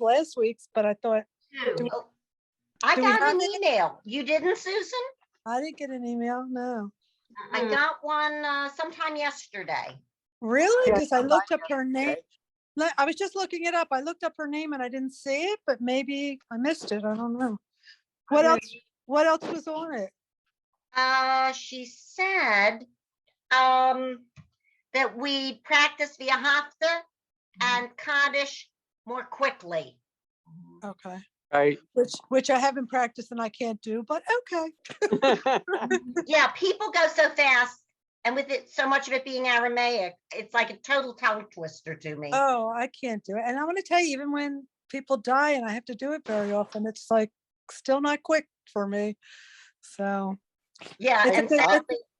last week's, but I thought, do, I do we got have an it? email. You didn't, Susan? I didn't get an email. No. I got one sometime yesterday. Really? Yes, Because I looked up her name. okay. I was just looking it up. I looked up her name and I didn't see it, but maybe I missed it. I don't know. What else? What else was on it? She said that we practice via Hafta and Kaddish more quickly. Okay. Right. Which I haven't practiced and I can't do, but okay. Yeah, people go so fast, and with it, so much of it being Aramaic, it's like a total tongue twister to me. Oh, I can't do it. And I want to tell you, even when people die and I have to do it very often, it's like still not quick for me. So Yeah, it's and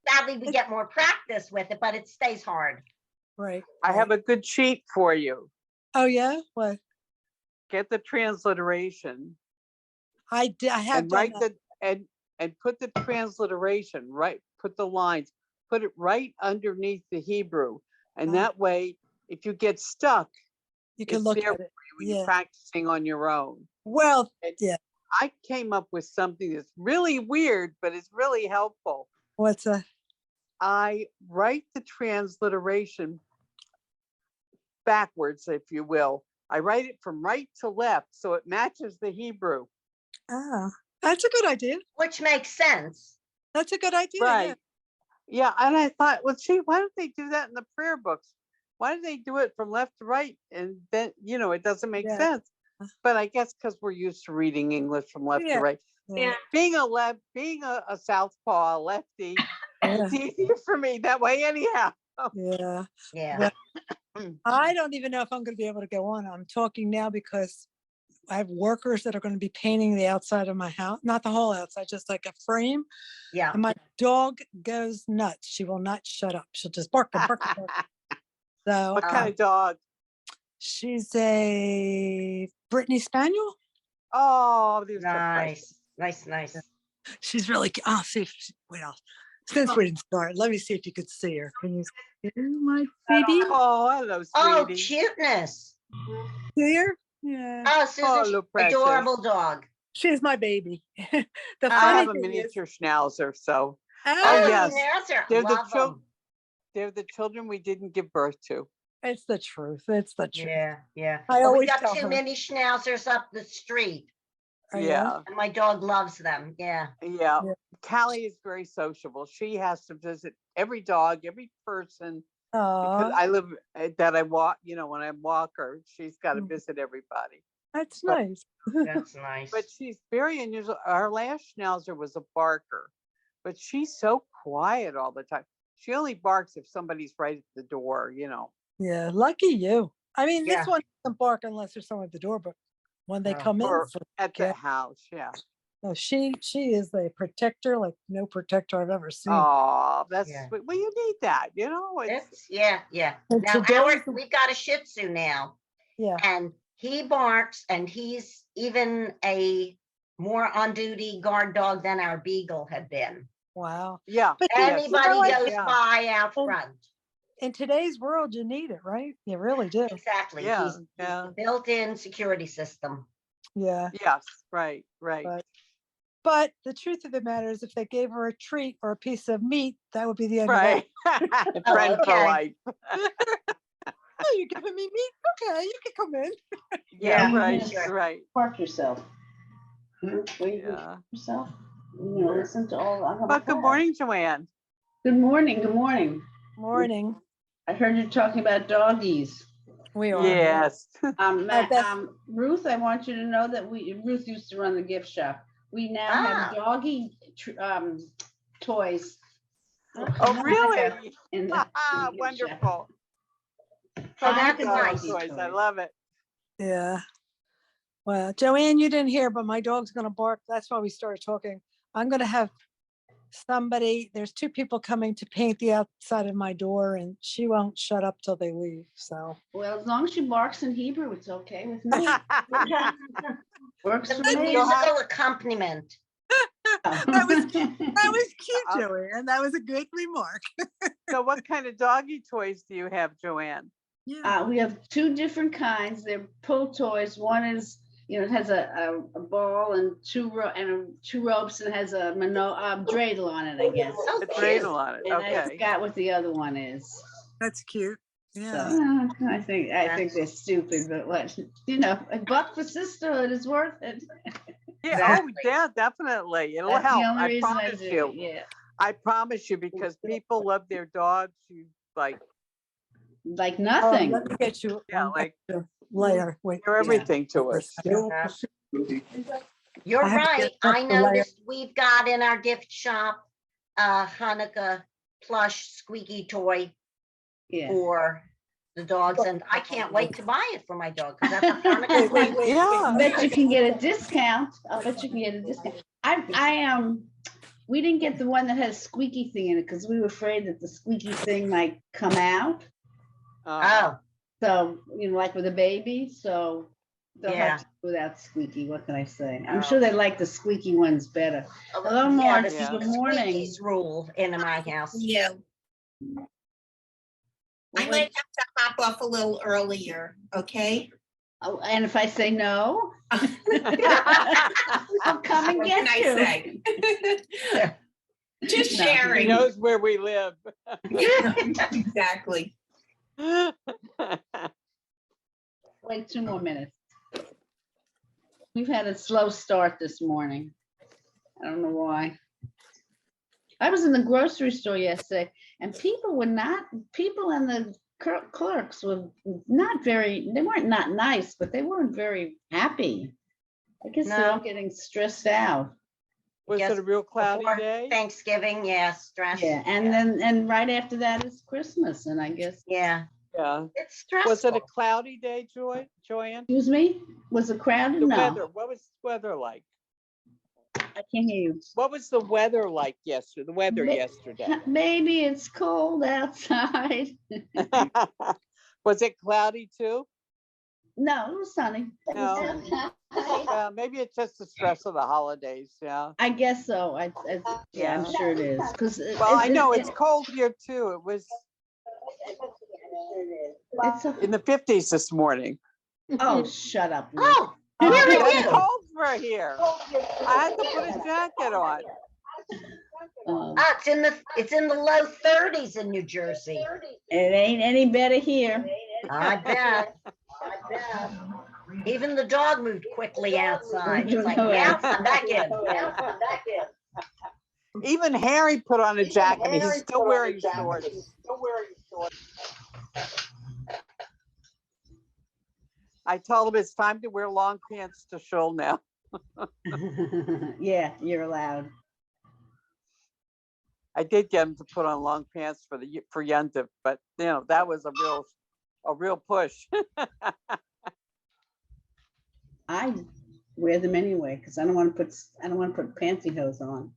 sadly, we get more practice with it, but it stays hard. right. I have a good cheat for you. Oh yeah, what? Get the transliteration I have and done write that. and put the transliteration right. Put the lines. Put it right underneath the Hebrew, and that way, if you get stuck, You can it's look there at it. when you're practicing on your own. Well, And yeah. I came up with something that's really weird, but it's really helpful. What's that? I write the transliteration backwards, if you will. I write it from right to left, so it matches the Hebrew. Ah, that's a good idea. Which makes sense. That's a good idea. Right. Yeah. And I thought, well, gee, why don't they do that in the prayer books? Why do they do it from left to right? And then, it doesn't make sense. But I guess because we're used to reading English from left to right. Yeah. Being a southpaw, a lefty, it's easier for me that way anyhow. Yeah. Yeah. Well, I don't even know if I'm going to be able to go on. I'm talking now because I have workers that are going to be painting the outside of my house, not the whole outside, just like a frame. Yeah. And my dog goes nuts. She will not shut up. She'll just bark and bark and bark. So what kind of dog? She's a Brittany Spaniel. Oh, they're nice. Nice. She's really, I'll see if since we didn't start, let me see if you could see her. Can you see my baby? Oh, hello, sweetie. Oh, cuteness. See her? Yeah. Oh, Susan, adorable dog. She's my baby. I have a miniature schnauzer, so. Oh, yes. Schnauzer. They're the children we didn't give birth to. It's the truth. It's the truth. Yeah. I always we got tell two her. mini schnauzers up the street. Yeah. And my dog loves them. Yeah. Callie is very sociable. She has to visit every dog, every person. Because I walk, when I walk her, she's got to visit everybody. That's nice. That's nice. But she's very unusual. Our last schnauzer was a barker, but she's so quiet all the time. She only barks if somebody's right at the door, Yeah, lucky you. I mean, this one doesn't bark unless there's someone at the door, but when they come in at the house, No, she is a protector like no protector I've ever seen. Oh, that's sweet. Well, you need that, It's now we've got a Shih Tzu now. Yeah. And he barks, and he's even a more on duty guard dog than our Beagle had been. Wow. Yeah. But anybody goes by out front. In today's world, you need it, right? You really do. Exactly. Yeah. He's a built-in security system. Yeah. Yes. Right. But the truth of the matter is, if they gave her a treat or a piece of meat, that would be the end of it. Friend for life. Oh, you're giving me meat? Okay, you can come in. Yeah, right. Park yourself. Yourself. Listen to all. But good morning, Joanne. Good morning. Morning. I heard you talking about doggies. We are. Yes. Ruth, I want you to know that Ruth used to run the gift shop. We now have doggy toys. Oh, really? Wonderful. That's nice. Toys. I love it. Yeah. Well, Joanne, you didn't hear, but my dog's going to bark. That's why we started talking. I'm going to have there's two people coming to paint the outside of my door, and she won't shut up till they leave. So, well, as long as she barks in Hebrew, it's okay with me. Works for me. Musical accompaniment. that was cute, Joanne. That was a good remark. So what kind of doggy toys do you have, Joanne? Yeah. We have two different kinds. They're pull toys. One is, it has a ball and two ropes and has a dreidel on it, I guess. Oh, A cute. dreidel on it, And I okay. forgot what the other one is. That's cute. So, Yeah. I think they're stupid, but what, a buck for sisterhood is worth it. Yeah, Exactly. oh, yeah, definitely. It'll That's the help. only I reason I promise do you. it, yeah. I promise you, because people love their dogs. You like, Like Oh, nothing. let me get you. yeah, I'll like get you later. Wait. they're everything to us. Yeah. You're I have to right. get I the layer. noticed we've got in our gift shop a Hanukkah plush squeaky toy Yeah. for the dogs, and I can't wait to buy it for my dog because that's a Hanukkah Wait, squeaky. Yeah. I bet you can get a discount. I'll bet you can get a discount. We didn't get the one that has squeaky thing in it because we were afraid that the squeaky thing might come out. Uh, Oh, So, like with a baby, so they'll Yeah. have to do without squeaky. What can I say? I'm Oh. sure they like the squeaky ones better. Hello, yeah, Marge. Yeah. Good the morning. squeakies rule in my house. Yeah, I Well, might have to hop off a little earlier, okay? oh, and if I say no, I'll come and What get can you. I say? Just No. he sharing. knows where we live. Yeah, exactly. Wait 2 more minutes. We've had a slow start this morning. I don't know why. I was in the grocery store yesterday and people and the clerks were they weren't not nice, but they weren't very happy. I guess they're all No. getting stressed out. Was Yes, it a real cloudy Before day? Thanksgiving, yeah, stress. Yeah, and then right after that is Christmas, and I guess, Yeah, Yeah. it's stressful. Was it a cloudy day, Joanne? excuse me, was it crowded? The No, weather, what was the weather like? I can't hear you. What was the weather like yesterday? The weather Ma- yesterday? Maybe it's cold outside. Was it cloudy too? No, it was sunny. It was No. sunny. Yeah, maybe it's just the stress of the holidays. Yeah. I guess so. Yeah, I'm Yeah. sure it is. Because Well, I know it's cold here too. It was it's in the 50s this morning. oh, shut up. Ruth. Oh, Oh, where are It's you? cold for here. I had to put a jacket on. Oh, It's in the low 30s in New Jersey. it ain't any better here. I bet. Even the dog moved quickly outside. It's like, now come back in. Even Harry put on a jacket. He's still wearing shorts. I told him it's time to wear long pants to shul now. Yeah, you're allowed. I did get him to put on long pants for Yontif, but that was a real push. I wear them anyway because I don't want to put pantyhose on.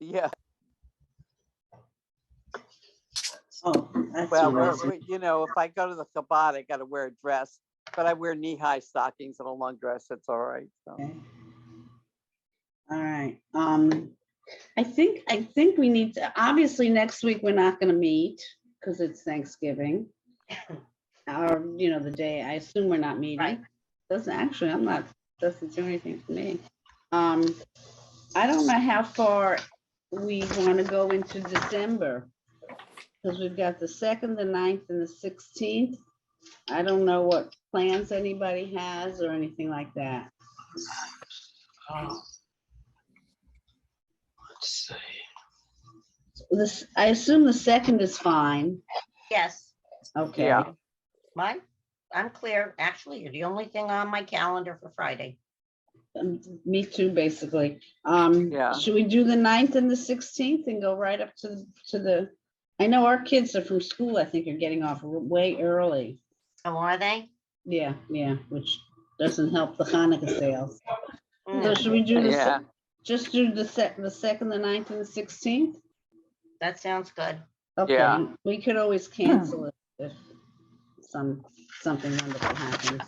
Yeah. Oh, that's Well, the reason. if I go to the Chabad, I got to wear a dress, but I wear knee-high stockings and a long dress. It's all right. So. Okay. All right. I think we need to, obviously next week we're not going to meet because it's Thanksgiving. Or, the day, I assume we're not meeting. Right. Doesn't do anything for me. I don't know how far we want to go into December. Because we've got the 2nd, the 9th, and the 16th. I don't know what plans anybody has or anything like that. Let's see. I assume the 2nd is fine. Yes, Okay. Yeah. mine, I'm clear. Actually, you're the only thing on my calendar for Friday. Me too, basically. Yeah. Should we do the 9th and the 16th and go right up to the, I know our kids are from school, I think are getting off way early. Oh, are they? Yeah, which doesn't help the Hanukkah sales. So Mm, should we do Yeah. just do the 2nd, the 9th, and the 16th? that sounds good. Okay, Yeah. we could always cancel it if something wonderful happens.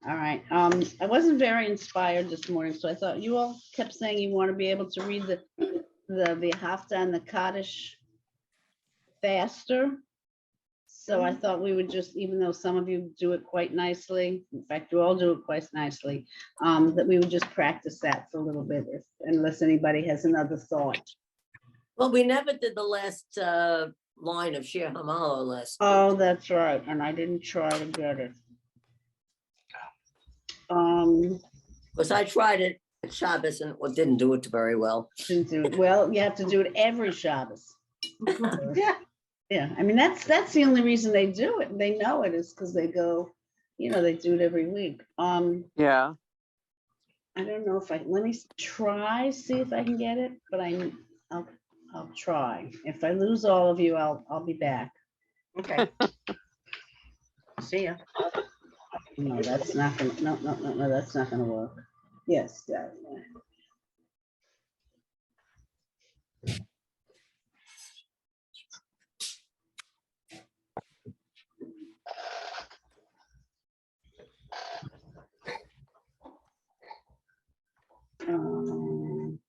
All right, I wasn't very inspired this morning, so I thought you all kept saying you want to be able to read the Hafta and the Kaddish faster. So I thought we would just, even though some of you do it quite nicely, in fact, you all do it quite nicely, that we would just practice that for a little bit, unless anybody has another thought. Well, we never did the last line of Shir Hamalo last. Oh, that's right, and I didn't try to get it. Because I tried it at Shabbos and didn't do it very well. Didn't do it. Well, you have to do it every Shabbos. Yeah. Yeah, I mean, that's the only reason they do it, and they know it is because they go, they do it every week. Yeah. I don't know if let me try, see if I can get it, but I'll try. If I lose all of you, I'll be back. Okay. See ya. No, that's not gonna, no, that's not gonna work. Yes, yeah. Um,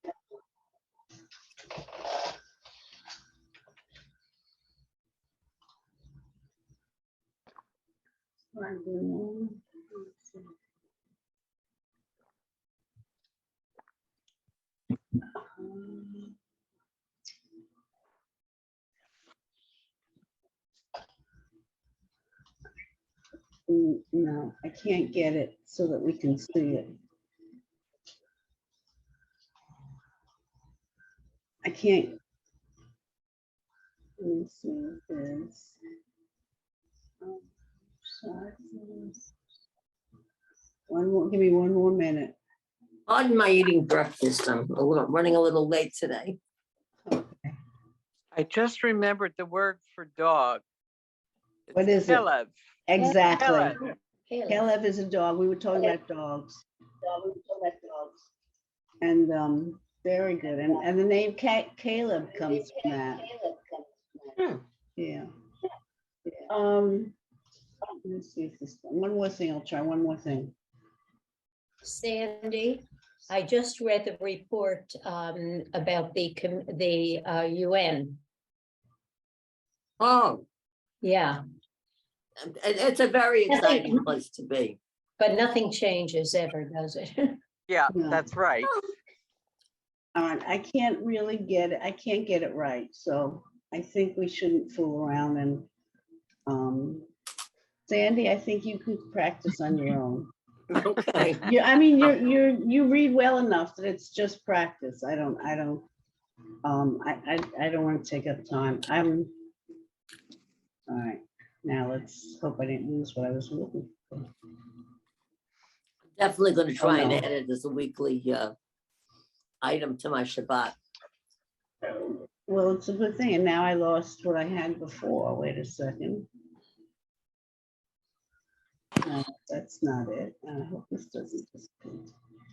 No, I can't get it so that we can see it. I can't. Let me see this. Give me one more minute. Pardon my eating breakfast. I'm running a little late today. I just remembered the word for dog. What is it? Kelev. Exactly. Kelev. Kelev is a dog. We were talking about dogs. And very good. And the name Caleb comes from that. Yeah. Let me see if this one more thing. I'll try one more thing. Sandy, I just read the report about the UN. Oh, Yeah, it's a very exciting Nothing. place to be. but nothing changes ever, does it? Yeah, No. that's right. I can't really get it. I can't get it right. So I think we shouldn't fool around. And Sandy, I think you could practice on your own. Okay. Yeah, I mean, you read well enough that it's just practice. I don't want to take up time. All right. Now let's hope I didn't lose what I was looking for. Definitely going to try and no. add it as a weekly item to my Shabbat. Well, it's a good thing. And now I lost what I had before. Wait a second. No, that's not it. I hope this doesn't disappear.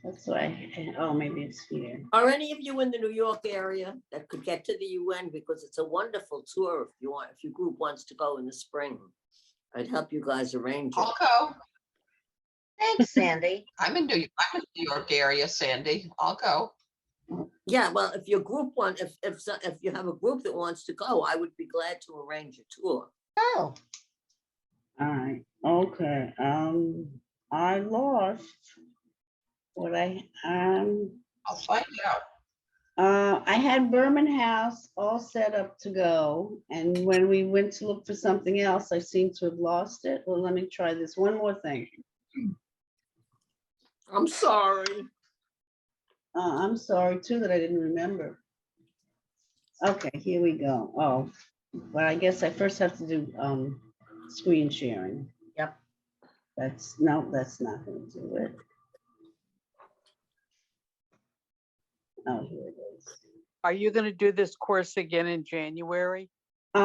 That's why. Oh, maybe it's here. Are any of you in the New York area that could get to the UN? Because it's a wonderful tour if your group wants to go in the spring. I'd help you guys arrange it. I'll go. Thanks, Sandy. I'm in New York area, Sandy. I'll go. Yeah, well, if your group if you have a group that wants to go, I would be glad to arrange a tour. Oh, All right. Okay. I lost what I'll find out. I had Berman House all set up to go, and when we went to look for something else, I seem to have lost it. Well, let me try this one more thing. I'm sorry. I'm sorry too that I didn't remember. Okay, here we go. Oh, well, I guess I first have to do screen sharing. Yep. That's not going to do it. Oh, here it is. Are you going to do this course again in January? They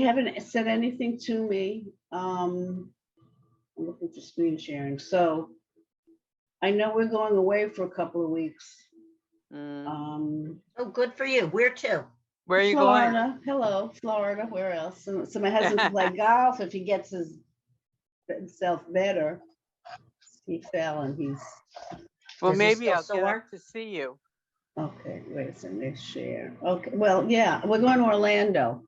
haven't said anything to me. I'm looking for screen sharing. So I know we're going away for a couple of weeks. oh, good for you. We're too. Where are you Florida. going? Hello, Florida. Where else? So my husband can play golf if he gets himself better. He fell and he's Well, Is he maybe still I'll get sore? up to see you. okay. Wait a second. Let's share. Okay. Well, yeah, we're going to Orlando.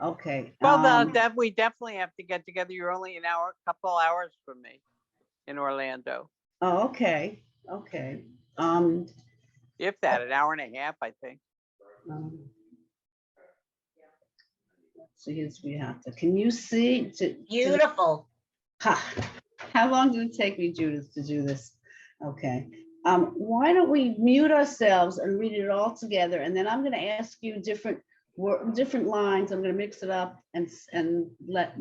Okay. Well, we definitely have to get together. You're only an hour, couple hours from me in Orlando. Oh, okay, okay. If that, an hour and a half, I think. So here's we have to. Can you see? Beautiful. How long did it take me, Judith, to do this? Okay. Why don't we mute ourselves and read it all together, and then I'm going to ask you different lines. I'm going to mix it up and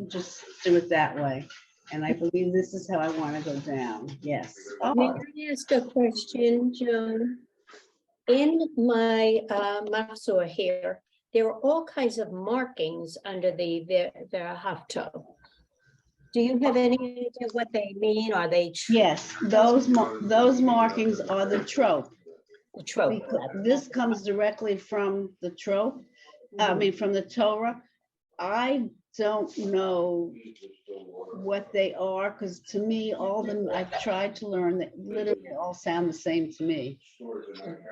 just do it that way. And I believe this is how I want to go down. Yes. May I ask a question, Joan? In my mahzor here, there are all kinds of markings under the hafto. Do you have any idea what they mean? Are they Yes, those markings are the trope. the trope? Because this comes directly from the trope. I mean, from the Torah. I don't know what they are, because to me, all of them, I've tried to learn that literally all sound the same to me.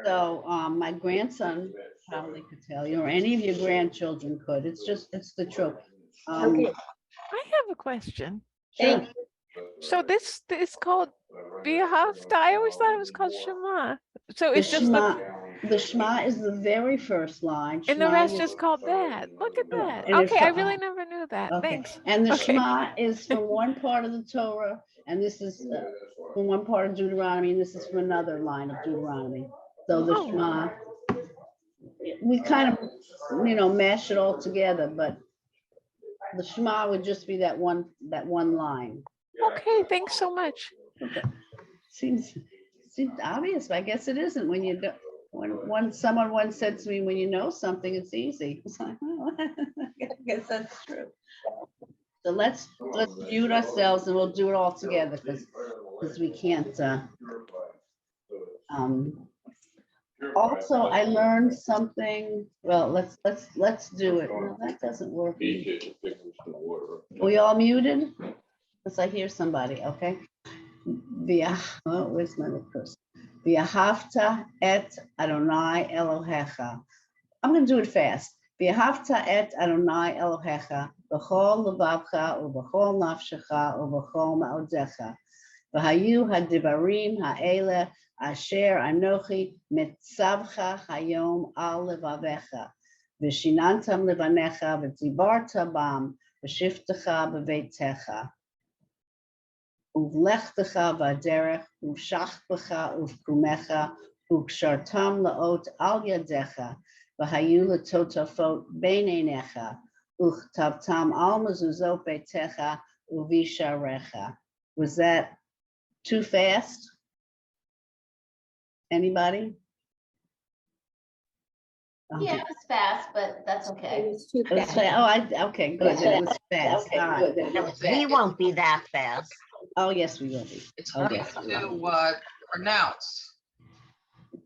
So my grandson probably could tell you, or any of your grandchildren could. It's the trope. Okay, I have a question. thank So this is called Behafta. I always thought it was called Shema. So The it's just the Shema is the very first line. and the Shema rest is- is called that. Look at that. And it's Okay, I the- really never knew that. Okay, Thanks. and the Okay. Shema is from one part of the Torah, and this is from one part of Deuteronomy, and this is from another line of Deuteronomy. So the Oh. Shema, we kind of, mash it all together, but the Shema would just be that one line. Okay, thanks so much. Seems obvious, but I guess it isn't when you don't. When someone once said to me, when you know something, it's easy. It's like, oh, I guess that's true. So let's mute ourselves and we'll do it all together because we can't. Also, I learned something. Well, let's do it. No, that doesn't work. We all muted? Unless I hear somebody, okay? Where's my little person? V'ahavta et Adonai Elohecha. I'm going to do it fast. V'ahavta et Adonai Elohecha b'chol levavcha u'b'chol nafshecha u'b'chol ma'odecha. V'hayu hadivarim ha'ele asher anochi mitzavcha hayom al levavecha. V'shinantam levanecha v'tibarta bam v'shiftecha b'veitecha. Uvlechtecha v'aderech, uvshachbecha uvkumecha, uvkshartam laot al yadecha, v'hayu letotafot beinenecha, uchtavtam al mezuzot beitecha, uvisharecha. Was that too fast? Anybody? Yeah, it was fast, but that's It okay. was too It was bad. okay, good. It was fast. Okay, All right. We won't be that fast. Oh, yes, we will be. It's Oh, hard yes. to pronounce.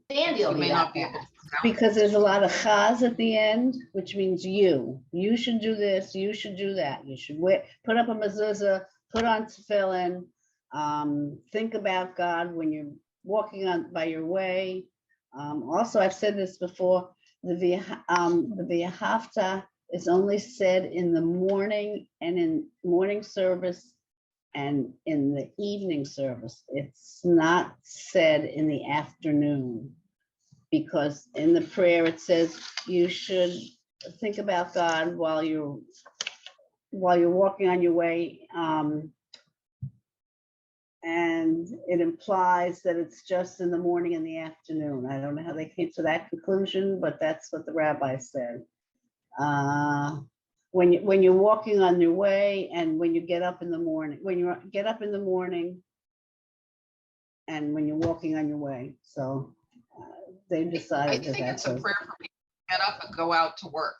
Sandy will You be may that not be able to fast. pronounce. Because there's a lot of chaz at the end, which means you. You should do this, you should do that. You should put up a mezuzah, put on tefillin, think about God when you're walking by your way. Also, I've said this before, the v'ahavta is only said in the morning and in morning service and in the evening service. It's not said in the afternoon, because in the prayer it says you should think about God while you're walking on your way, and it implies that it's just in the morning and the afternoon. I don't know how they came to that conclusion, but that's what the rabbi said. When you're walking on your way, and when you get up in the morning, and when you're walking on your way. So they I decided think that it's a prayer for people to get up and go out to work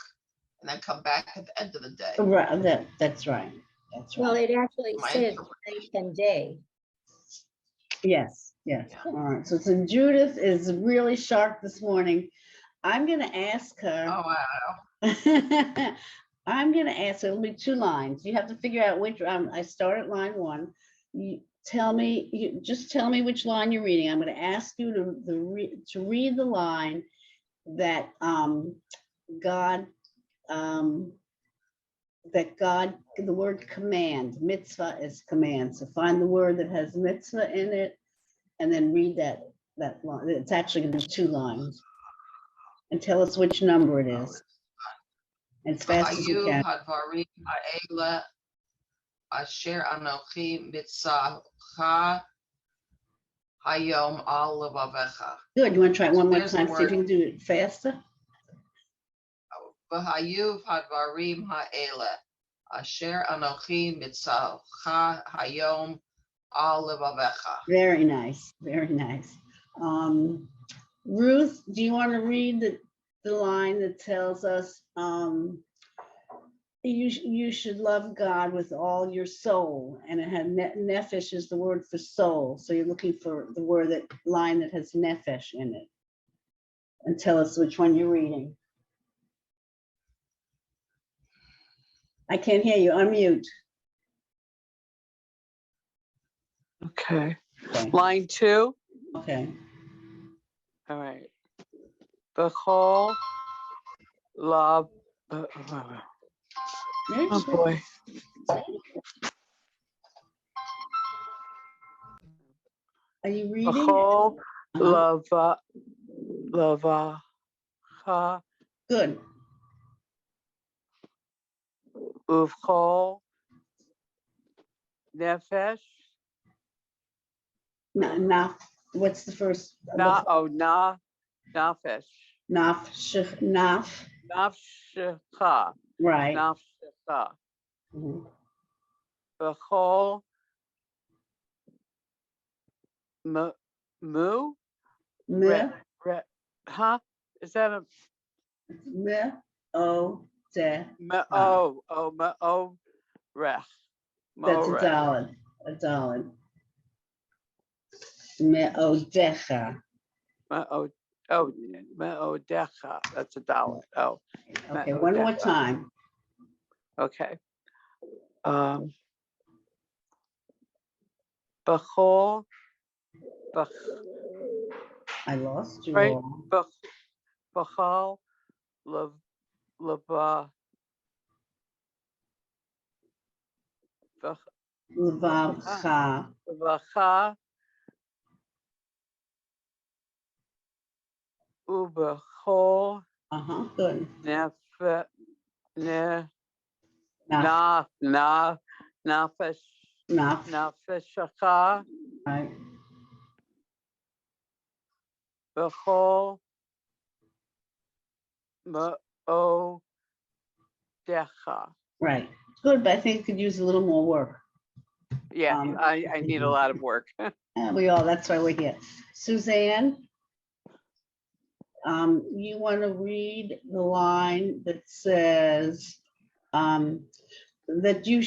and then come back at the end of the day. Right, that's right. That's Well, right. it actually My says interpretation. night and day. Yes. Yeah. All right. So Judith is really sharp this morning. I'm going to ask her. Oh, wow. I'm going to ask her. It'll be 2 lines. You have to figure out which. I start at line 1. You just tell me which line you're reading. I'm going to ask you to read the line that God that God, the word command, mitzvah is command. So find the word that has mitzvah in it and then read that line. It's actually gonna be 2 lines. And tell us which number it is. As fast as you Hayu can. hadvarim ha'ela asher anochi mitzvahcha hayom al levavecha. Good, you wanna try it one more There's the time, see if word. you can do it faster? V'hayu hadvarim ha'ela asher anochi mitzvahcha hayom al levavecha. Very nice, very nice. Ruth, do you want to read the line that tells us you should love God with all your soul, and it had nefesh is the word for soul. So you're looking for the word line that has nefesh in it, and tell us which one you're reading. I can't hear you. Unmute. Okay. Okay. Line 2. Okay. All right. Bechol love. Oh boy. Are you reading? Bechol lavacha Good. uvchol nefesh. What's the first? Nafesh. Nafshecha. Right. Nafshecha. Mhm. Bechol mu. Huh? Is that a rech? That's a dollar. A dollar. Me'odecha. Me'odecha. That's a dollar. Oh. Okay, one more time. Okay. Bechol. I lost you Right. all. Bechol lava. Levavcha. Lavacha. Ubechol. Good. Nafeshecha. Right. Bechol me'odecha. Right. Good, but I think it could use a little more work. Yeah, I need a lot of work. That's why we're here. Suzanne, you want to read the line that says that you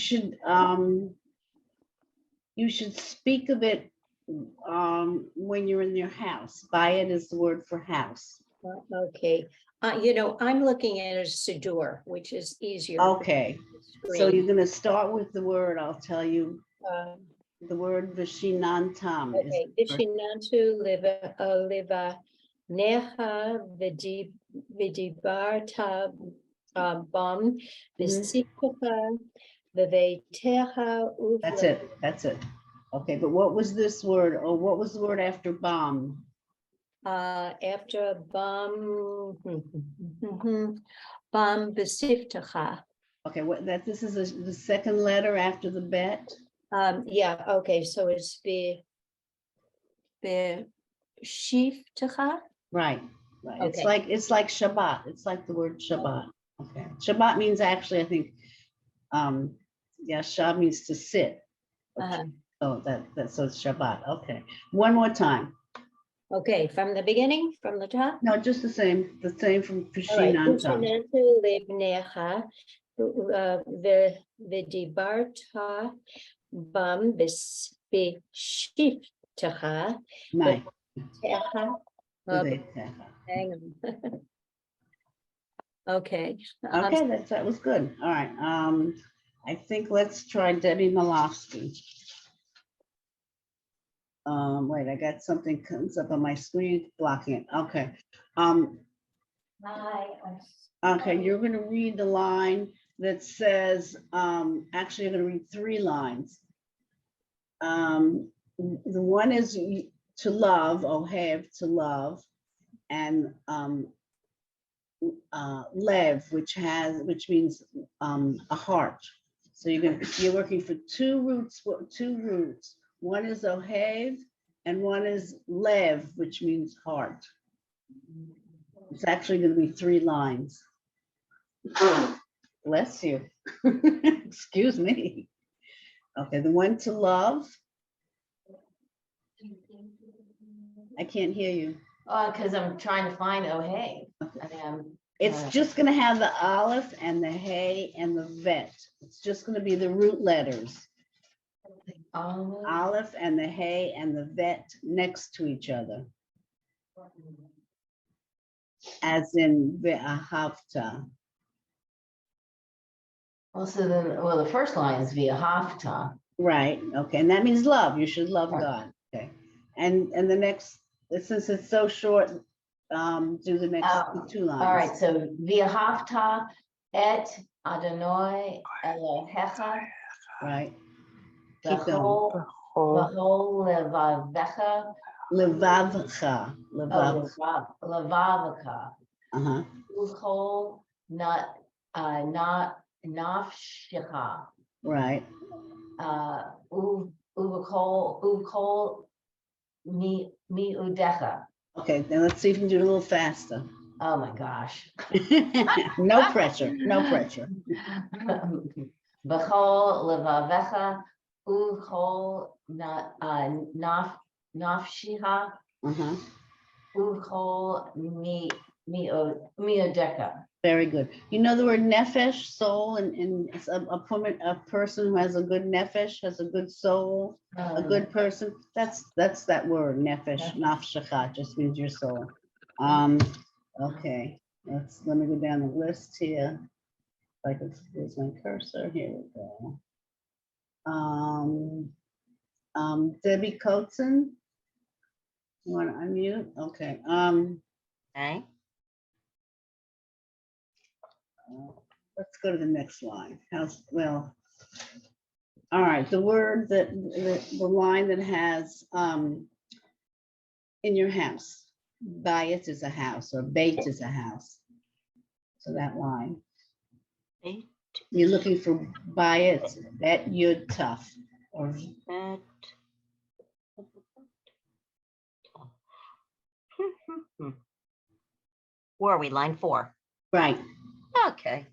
should speak of it when you're in your house. Bayit is the word for house. Okay, I'm looking at a Siddur, which is easier. to Okay, read. so you're going to start with the word. I'll tell you the word Vishinantam. Okay, Vishinantu liva neha vidibarta bam visikaha viveteha. That's it. Okay, but what was this word? Or what was the word after bam? After bam bam visiftacha. Okay, this is the second letter after the bet. Yeah, okay, so it's the shiftacha. Right. Okay. It's like Shabbat. It's like the word Shabbat. Okay. Shabbat means actually, I think, Shab means to sit. Okay. So so it's Shabbat. Okay. One more time. Okay, from the beginning, from the top? No, just the same from Vishinantu Vishinantam. livnecha vidibarta bam bishiftacha. Nice. Okay. Hang on. Okay. Okay, that was good. All right. I think let's try Debbie Malofsky. Wait, I got something comes up on my screen blocking it. Okay. Okay, you're going to read the line that says, actually, I'm gonna read 3 lines. The one is to love, ohev, to love, and lev, which means a heart. So you're working for two roots. One is ohev, and one is lev, which means heart. It's actually going to be 3 lines. Bless you. Excuse me. Okay, the one to love. I can't hear you. Because I'm trying to find, oh, hey. It's just going to have the aleph and the hey and the vet. It's just going to be the root letters. Aleph and the hey and the vet next to each other. As in ve'ahavta. Well, so then, the first line is via hafta. Right, okay, and that means love. You should love Right. God. Okay. And the next, since it's so short, do the next 2 lines. All right, so via hafta et Adonai Elohecha. Right. Keep going. V'chol levavecha. Levavcha. Levavcha. Uh-huh. V'chol nafshecha. Right. Uv'chol mi'udecha. Okay, then let's see if we can do it a little faster. Oh my gosh. No pressure, no pressure. B'chol levavecha, uv'chol nafshiha, Uh-huh. uv'chol mi'odecha. Very good. You know the word nefesh, soul, and it's a person who has a good nefesh, has a good soul, a good person. That's that word, nefesh, nafshecha, just means your soul. Okay, let me go down the list here. If I could, here's my cursor, here we go. Debbie Coates, you want to unmute? Okay. Okay. Let's go to the next line. All right, the word the line that has in your house. Bayit is a house, or bait is a house. So that line. Bait. You're looking for bayit, that yud tough. Or That. Where are we? Line 4. right. Okay.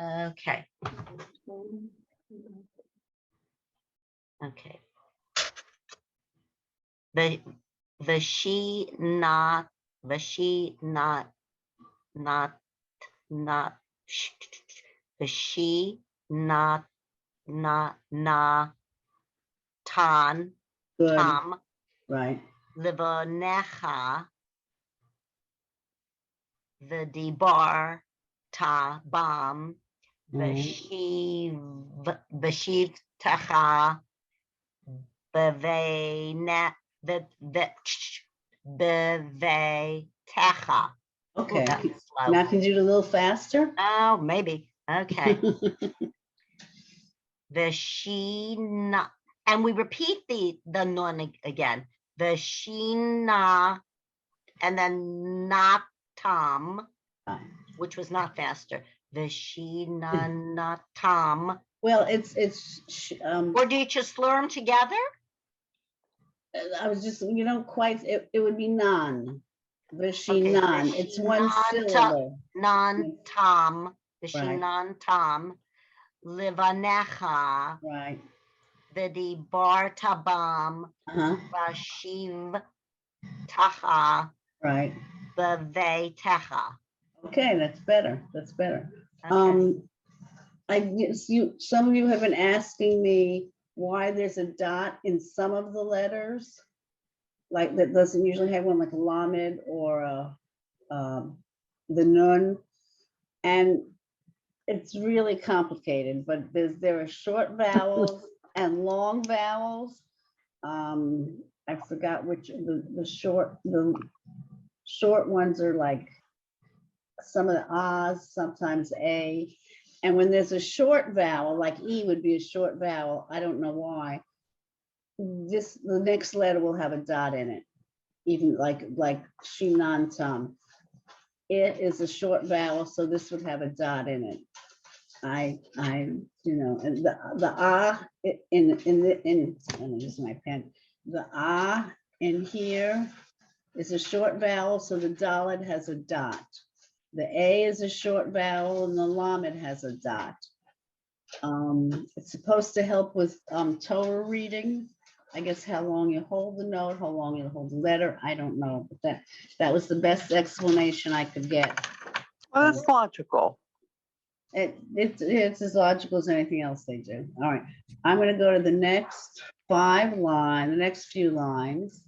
Okay. Okay. The she not the she not the she not tan Good. tom Right. livanecha the debar ta bam Veshiv tacha bevene the beve techa. Okay. That was slow. Now can you do it a little faster? Oh, maybe. Okay. The sheena, and we repeat the nun again. The sheena, and then not tom, which was not faster. The sheena not tom. Well, it's Or do you just slur them together? I was just, quite, it would be non. Vishi Okay, non. the It's she one non-tom. syllable. Non-tom. The she Right. non-tom. Livanecha. Right. The bar tabam. Uh-huh. Vashiv tacha. Right. Beve techa. Okay, that's better. That's better. Okay. I guess some of you have been asking me why there's a dot in some of the letters, like that doesn't usually have one, like a lamed or the nun, and it's really complicated. But there are short vowels and long vowels. I forgot which the short ones are like some of the ahs, sometimes a. And when there's a short vowel, like E would be a short vowel, I don't know why. The next letter will have a dot in it, even like shinantam. It is a short vowel, so this would have a dot in it. And the let me use my pen. The in here is a short vowel, so the dalet has a dot. The A is a short vowel and the lamed has a dot. It's supposed to help with Torah reading. I guess how long you hold the note, how long you hold the letter, I don't know, but that was the best explanation I could get. Well, that's logical. It's as logical as anything else they do. All right, I'm going to go to the next the next few lines.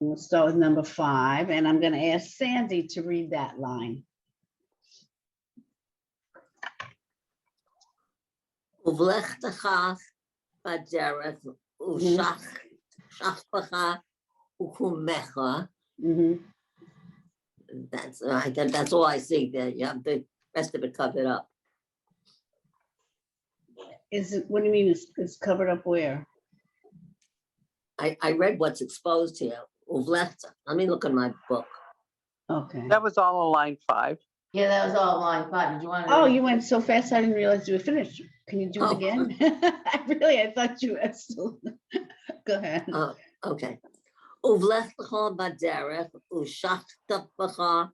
We'll start with number 5, and I'm going to ask Sandy to read that line. Uvlechtecha baderech ushachpecha ukumecha. That's all I see there. You have the rest of it covered up. Is it? What do you mean? It's covered up where? I read what's exposed here. Uvlecht. Let me look in my book. Okay. That was all on line 5. Yeah, that was all line 5. Did you want to? Oh, you went so fast, I didn't realize you were finished. Can you do it again? I thought you were still. Go ahead. Okay. Uvlechtecha baderech ushachpecha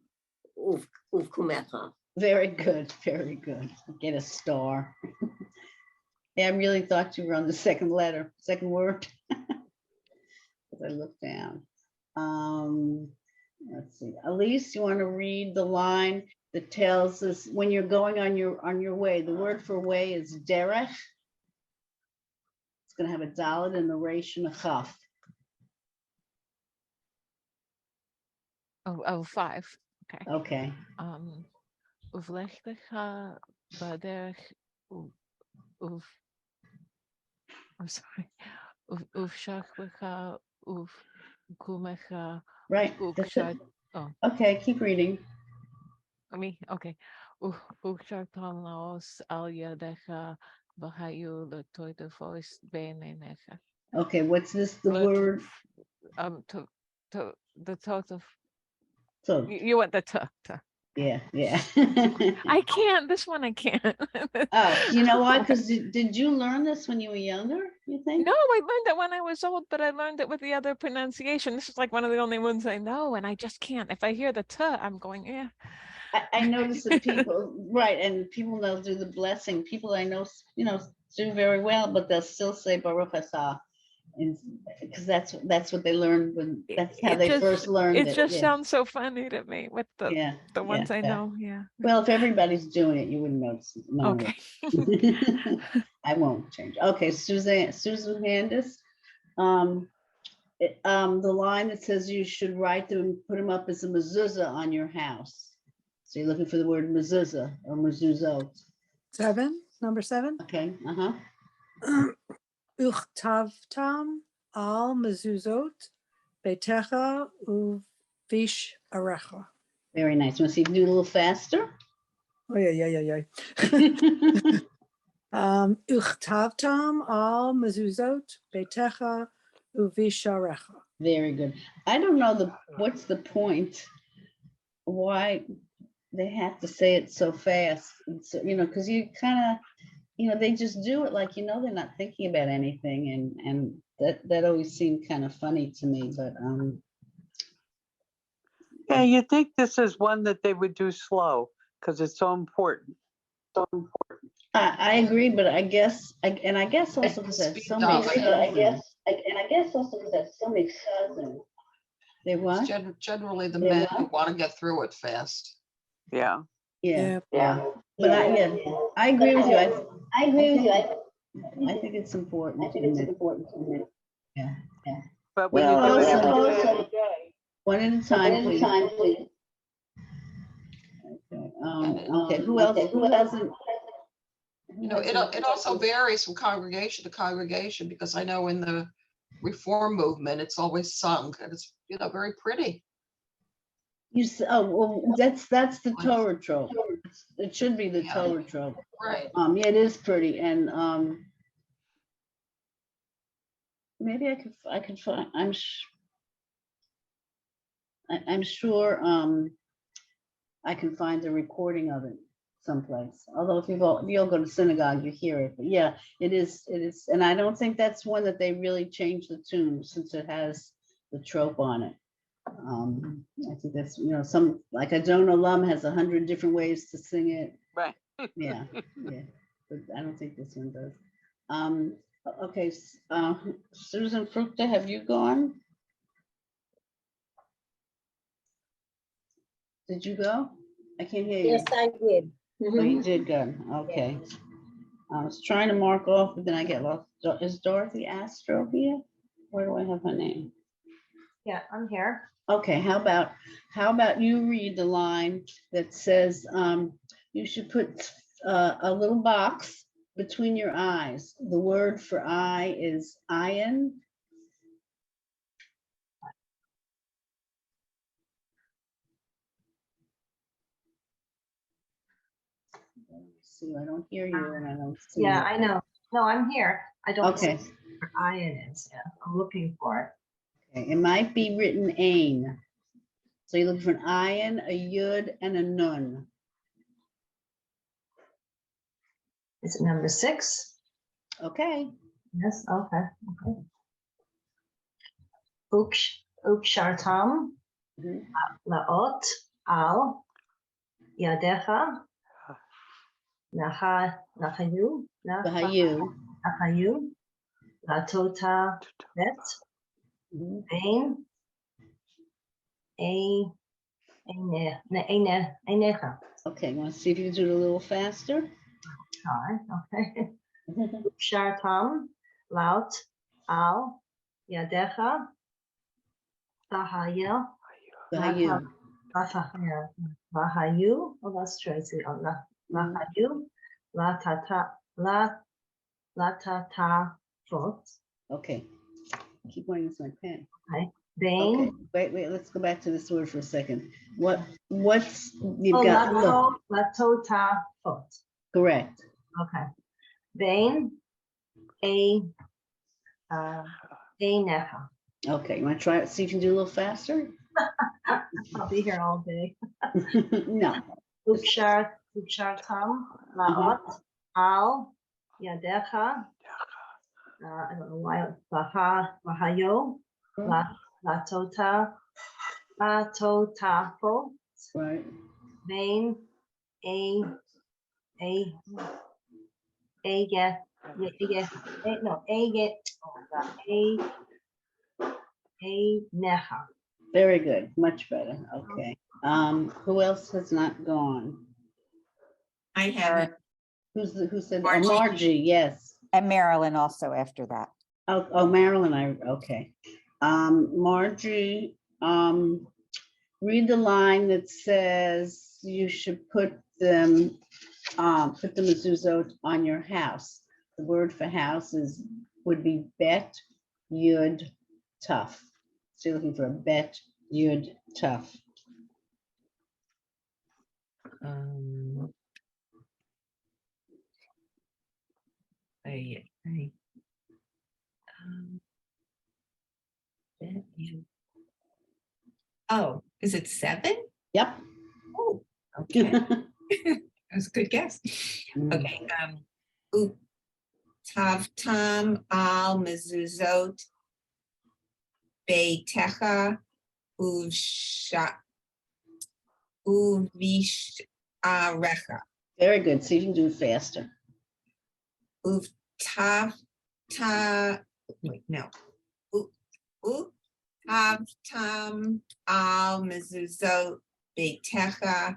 ukumecha. Very good, very good. Get a star. Yeah, I really thought you were on the second word. I looked down. Let's see. Elise, you want to read the line that tells us when you're going on your way? The word for way is derech. It's going to have a dalet and the resh and a chaf. Oh, 5. Okay. Okay. Uvlechtecha baderech I'm sorry. Uvshachpecha ukumecha. Right. Okay, keep reading. Okay. Uchartan laos al yadecha v'hayu letoitavos beinenecha. Okay, what's this? The word? The total. So You want the to. Yeah. I can't. This one I can't. Oh, you know why? Because did you learn this when you were younger? You think? No, I learned it when I was old, but I learned it with the other pronunciation. This is like one of the only ones I know, and I just can't. If I hear the t, I'm going, yeah. I notice that people, right, and people they'll do the blessing. People I know, do very well, but they'll still say Baruch Asah, because that's what they learned when that's how they first learned it. It just sounds so funny to me with the ones I know. Yeah. Well, if everybody's doing it, you wouldn't notice. Okay. I won't change. Okay, Susan Handis. The line that says you should write them, put them up as a mezuzah on your house. So you're looking for the word mezuzah or mezuzot. 7, number 7. Okay. Uchtavtam al mezuzot betecha uvish arecha. Very nice. Want to see you do a little faster? Oh yeah. Uchtavtam al mezuzot betecha uvish arecha. Very good. I don't know what's the point. Why they have to say it so fast? It's, because you kind of, they just do it like, they're not thinking about anything. And that always seemed kind of funny to me, but, yeah, you think this is one that they would do slow because it's so important. I agree, but I guess also because that's so many cousins. They what? Generally, the men want to get through it fast. Yeah. But I agree with you. I think it's important. Yeah. But when you do it every day, one at a time, please. Okay. Who else? It also varies from congregation to congregation, because I know in the Reform movement, it's always sung, and it's very pretty. That's the Torah trope. it should be the Yeah. Torah trope. Right. Yeah, it is pretty, and maybe I could find. I'm sure I can find a recording of it someplace. Although if you all go to synagogue, you hear it. But yeah, it is, and I don't think that's one that they really changed the tune since it has the trope on it. I think that's, some, like a Adon Olam has 100 different ways to sing it. Right. Yeah, yeah, but I don't think this one does. Okay, Susan Fructa, have you gone? Did you go? I can't hear you. Yes, I did. Oh, you Mhm. did go. Okay. I was trying to mark off, but then I get lost. Is Dorothy Astro here? Where do I have her name? Yeah, I'm here. Okay, how about you read the line that says you should put a little box between your eyes. The word for eye is ayin. See, I don't hear you and I don't see Yeah, you. I know. No, I'm here. I don't see Okay, where iron is. Yeah, I'm looking for it. okay. It might be written ain. So you're looking for an ayin, a yud, and a nun. Is it number 6? Okay. Yes, okay. Ukshartam Mhm. laot al yadecha nachayu Bahayu. latota bet Mhm. bein einecha. Okay, want to see if you can do it a little faster? All right, okay. Ukshartam laot al yadecha Bahayu. Bahayu. Bahayu. Oh, that's Tracy. Bahayu. Latata fot. Okay. Keep going with my pen. Okay. Okay, Bain. wait, let's go back to this word for a second. What's, you've Oh, got, look, latota fot. correct. Okay. Bain. Necha. Okay, you want to try it, see if you can do a little faster? I'll be here all day. No. Ukshartam laot al yadecha. I don't know why. Bahayo. Latota fot. Right. Vein necha. Very good, much better, okay. Who else has not gone? I haven't. Who said, oh, Margie. Margie, yes. And Marilyn also after that. Oh, Marilyn, okay. Margie, read the line that says you should put the mezuzot on your house. The word for house would be bet, yud, tough. So you're looking for a bet, yud, tough. Oh, is it 7? Yep. Oh, okay. That's a good guess. Okay. Tavtam al mezuzot beitecha uvisharecha. Very good. See if you can do it faster. Tavtam al mezuzot beitecha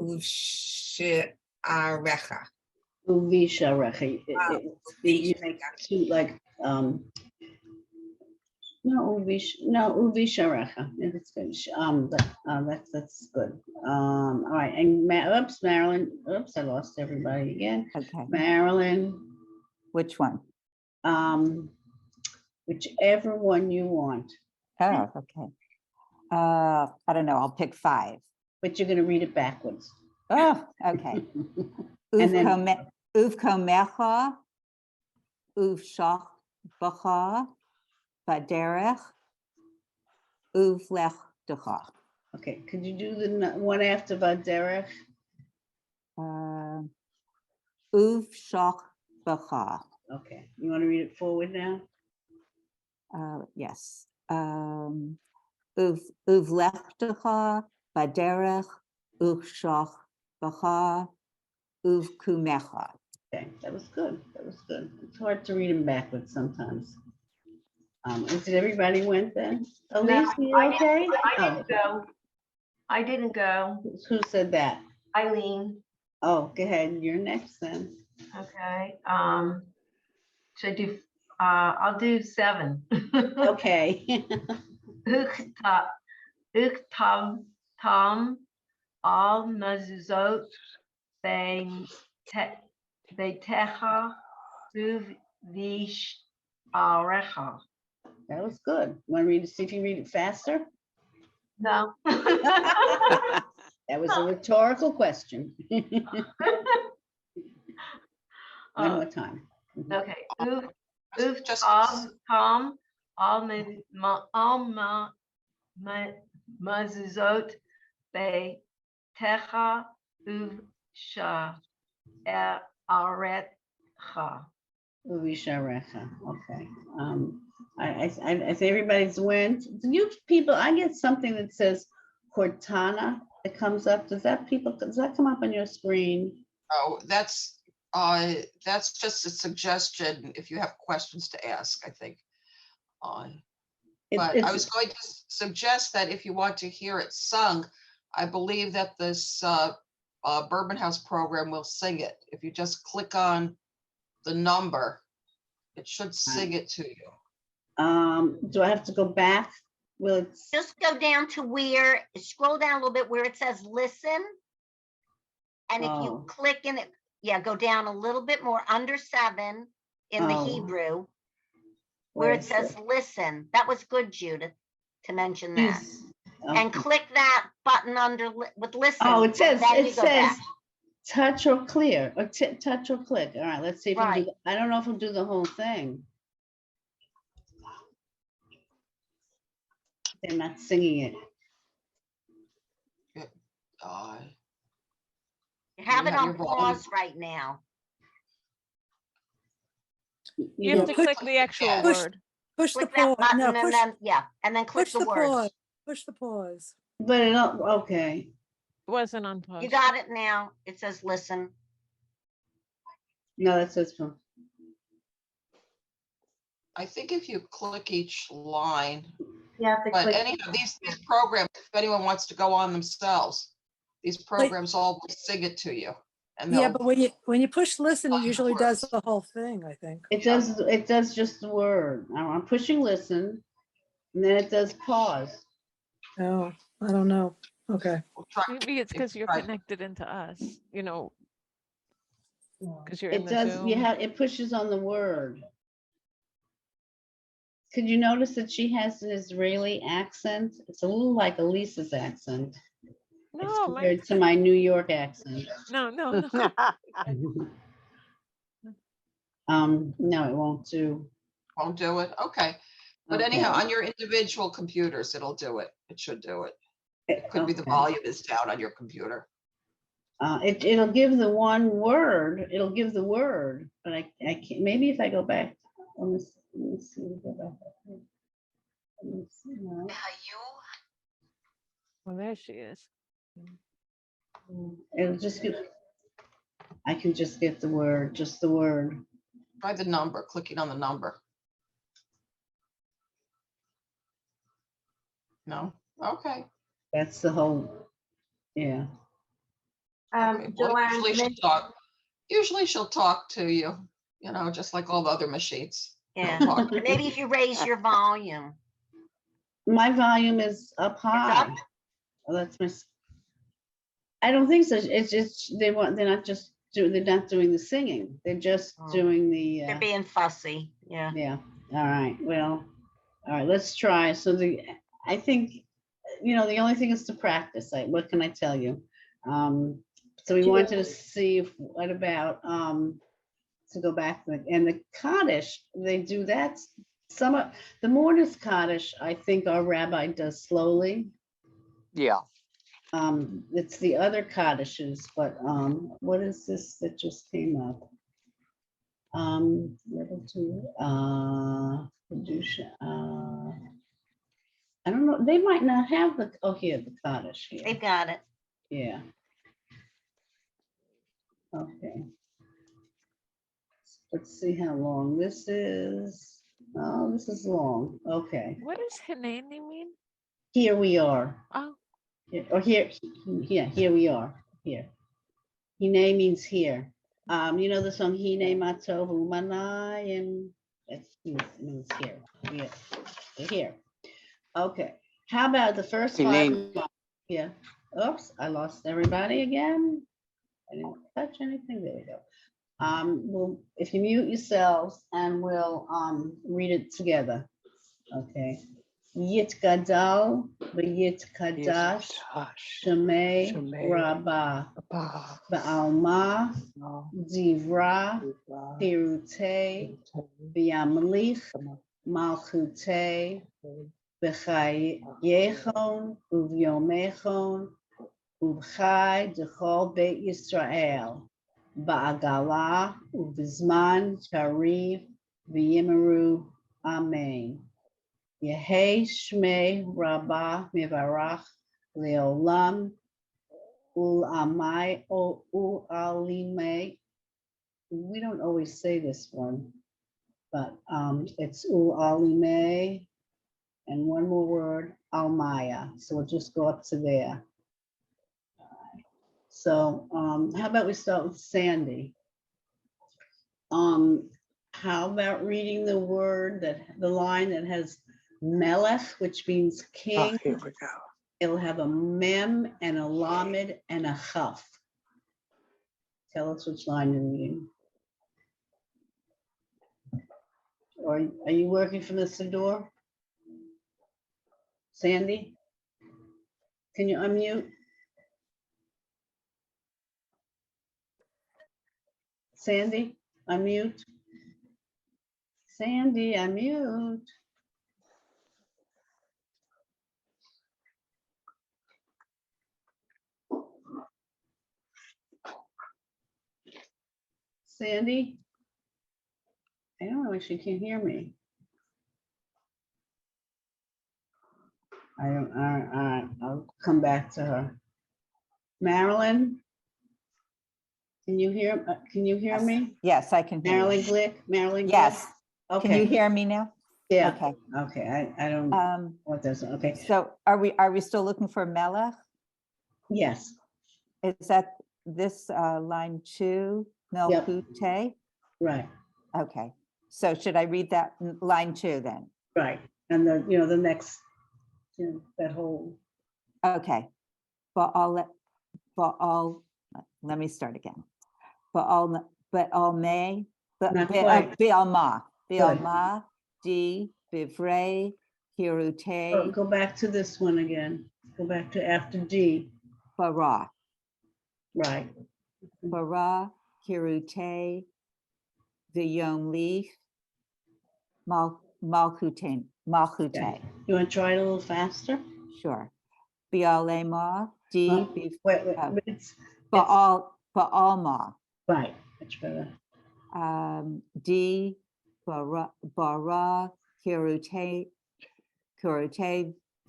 uvisharecha. Uvisharecha. You make two like uvisharecha. That's good. That's good. All right, and Marilyn. Oops, I lost everybody again. Okay. Marilyn. Which one? Whichever one you want. Oh, okay. I don't know. I'll pick 5. But you're going to read it backwards. Oh, okay. And then- Uvkomecha, uvshach bacha, baderech, uvlechtecha. Okay, could you do the one after Vaderech? Uvshach bacha. Okay, you want to read it forward now? Yes. Uvlechtecha, baderech, uvshach bacha, uvkumecha. Okay, that was good. That was good. It's hard to read them backwards sometimes. Did everybody went then? Elise, you I didn't- okay? I Oh, didn't go. I didn't go. who said that? Eileen, Oh, go ahead. You're next then. okay. Should I do, I'll do 7. Okay. Uktam tam al mezuzot betecha uv vish arecha. That was good. Want to read it? See if you read it faster? No. That was a rhetorical question. One more time. Okay. Just- Tom al mezuzot betecha uv sha arecha. Uvisharecha. Okay. I think everybody's went. You people, I get something that says Cortana that comes up. Does that come up on your screen? Oh, that's just a suggestion if you have questions to ask, I think. But I was going to suggest that if you want to hear it sung, I believe that this Bourbon House program will sing it. If you just click on the number, it should sing it to you. Do I have to go back? Will it? Just go down to where, scroll down a little bit where it says listen. And if Oh. you click in it, yeah, go down a little bit more under 7 in the Oh. Hebrew, where it says listen. That was good, Judith, to mention that. And click that button under with listen. Oh, and then you go back. touch or clear or touch or click. All right, let's see if we Right. do. I don't know if we'll do the whole thing. They're not singing it. You have it have on your volume. pause right now. You have to click the actual Push- word. Push the Click that pause, no, button and push, then, yeah, and then click push the the words. pause, push the pause. But it don't, okay. It wasn't on pause. You got it now. It says listen. No, that says from. I think if you click each line, You have to but click. anyhow, these programs, if anyone wants to go on themselves, these programs all will sing it to you. And Yeah, they'll- but when you push listen, it Find the usually does words. the whole thing, I think. It does just the word. I'm pushing listen, and then it does pause. Oh, I don't know. Okay. we'll try- Maybe it's because you're Right. connected into us, because you're in It the does, Zoom. it pushes on the word. Could you notice that she has an Israeli accent? It's a little like Elisa's accent. It's No, compared to my New York accent. no. No, it won't do. Won't do it, okay. But Okay. anyhow, on your individual computers, it'll do it. It should do it. It could be the Okay. volume is down on your computer. It'll give the one word, it'll give the word, but I can't, maybe if I go back. Let me see, go back. Let me see now. Well, there she is. It'll just give, I can just get the word, just the word. Try the number, clicking on the number. No, okay. That's the whole, yeah. Okay, well, Joanne, usually she'll talk to you, just like all the other machines. Yeah. Talk. Maybe if you raise your volume. My volume is up high. Oh, that's my. I don't think so. It's just, they're not doing the singing. They're just Oh. doing the. They're being fussy. Yeah. Yeah, all right, well, all right, let's try. So I think, the only thing is to practice. What can I tell you? So we wanted to see if, what about, to go back, and the Kaddish, they do that. Some of, the Mortis Kaddish, I think our rabbi does slowly. Yeah. It's the other Kaddishes, but, what is this that just came up? Level 2, Kedusha, I don't know, they might not have the, oh, here, the Kaddish here. They've got it. Yeah. Okay. Let's see how long this is. Oh, this is long. Okay. What does Hineni mean? Here we are. Oh, Or here, yeah, here we are. Here. Hine means here. You know the song Hine Matovu Manayim. It means here. We're here. Okay. How about the first five? Yeah. Oops, I lost everybody again. I didn't touch anything. There we go. Well, if you mute yourselves and we'll read it together. Okay. Yit gadal v'yit kadash shemei rabba ba'alma divra pirutei v'yamlich malchutei b'chayechon uv'yomechon uv'chai d'chol beit Yisrael ba'agala uv'zman chariv v'yimeru amen. Yehei Shmei Rabbah Mevarach Leolam Ulamai Ualimei. We don't always say this one, but it's Ualimei and one more word, Almaya. So we'll just go up to there. So how about we start with Sandy? How about reading the word the line that has Melech, which means king. Here we go. It'll have a mem and a lamed and a chaf. Tell us which line you're reading. Or are you working from the Siddur? Sandy? Can you unmute? Sandy, unmute. Sandy, unmute. Sandy? I don't know if she can hear me. I don't, all right, I'll come back to her. Marilyn? Can you hear me? Yes, I can hear Marilyn you. Glick? Marilyn Glick? Yes. Okay. Can you hear me now? Yeah. Okay. Okay, I don't, what does, okay, So are we still looking for Melech? yes, Is that this line 2, Yep. Melchute? right, Okay. So should I read that line 2 then? right. And the next, that whole, Okay. Let me start again. Not quite. Bialma, di, bivre, hirute, go back to this one again. Go back to after D, bara, right, hirute, v'yom leaf, malchute. okay. You want to try it a little faster? Sure. Bialema, di, Wait, oh. but it's, ba'alma, right, much better. di, bara, hirute,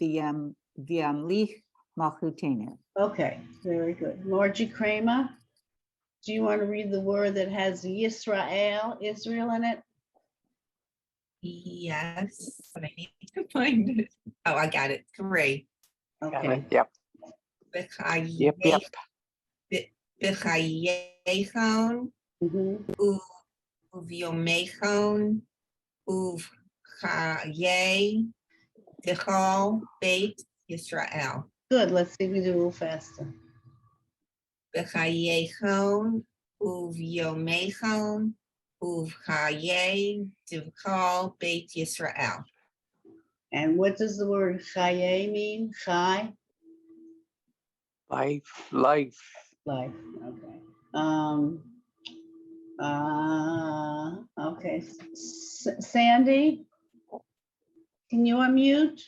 v'yamlich, malchutenu. Okay, very good. Margie Kramer, do you want to read the word that has Yisrael, Israel in it? Yes, but I need to find it. Oh, I got it. Great. Okay. Yep. Yep. B'chayechon, Mhm. uvyomechon, uvchaye, d'chol beit Yisrael. Good, let's see if we do a little faster. B'chayechon, uvyomechon, uvchaye, d'chol beit Yisrael. And what does the word chaye mean? Chai? Life. Life, okay. Okay, Sandy? Can you unmute?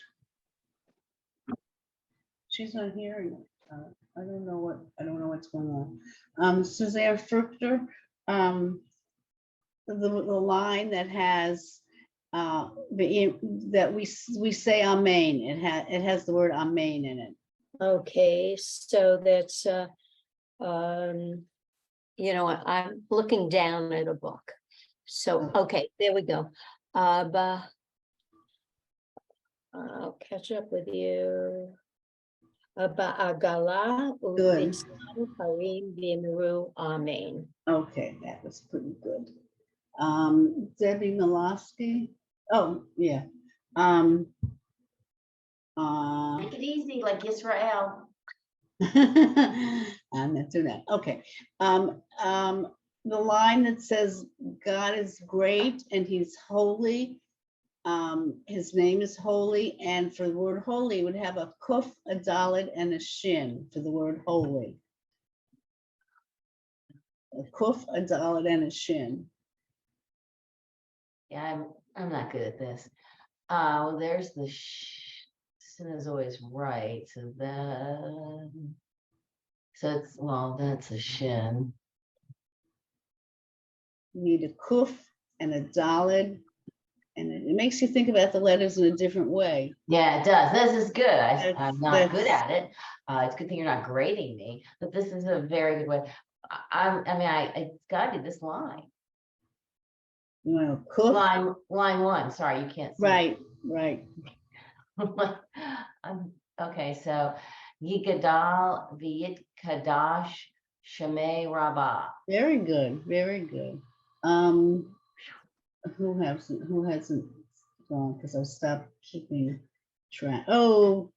She's not hearing. I don't know what's going on. Suzanne Fruchter, the line that has that we say amen. It has the word amen in it. Okay, so that's, I'm looking down at a book. So, okay, there we go. But I'll catch up with you. Ba'agala Good. u'lisan harim v'imru amen. Okay, that was pretty good. Debbie Miloski. Oh, yeah. Make it easy, like Israel. I'm not doing that. Okay. The line that says God is great and he's holy. His name is holy, and for the word holy would have a kuf, a dalet, and a shin for the word holy. A kuf, a dalet, and a shin. Yeah, I'm not good at this. Well, there's the sin is always right. So it's, well, that's a shin. You need a kuf and a dalet, and it makes you think about the letters in a different way. Yeah, it does. This is good. I'm not good That's- at it. It's a good thing you're not grading me, but this is a very good way. It's gotta be this line. Well, kuf. Line one. Sorry, you can't see. Right. Okay, so Yigadal V'yit Kadash Shemei Rabbah. Very good. Who hasn't gone? Because I stopped keeping track. Oh,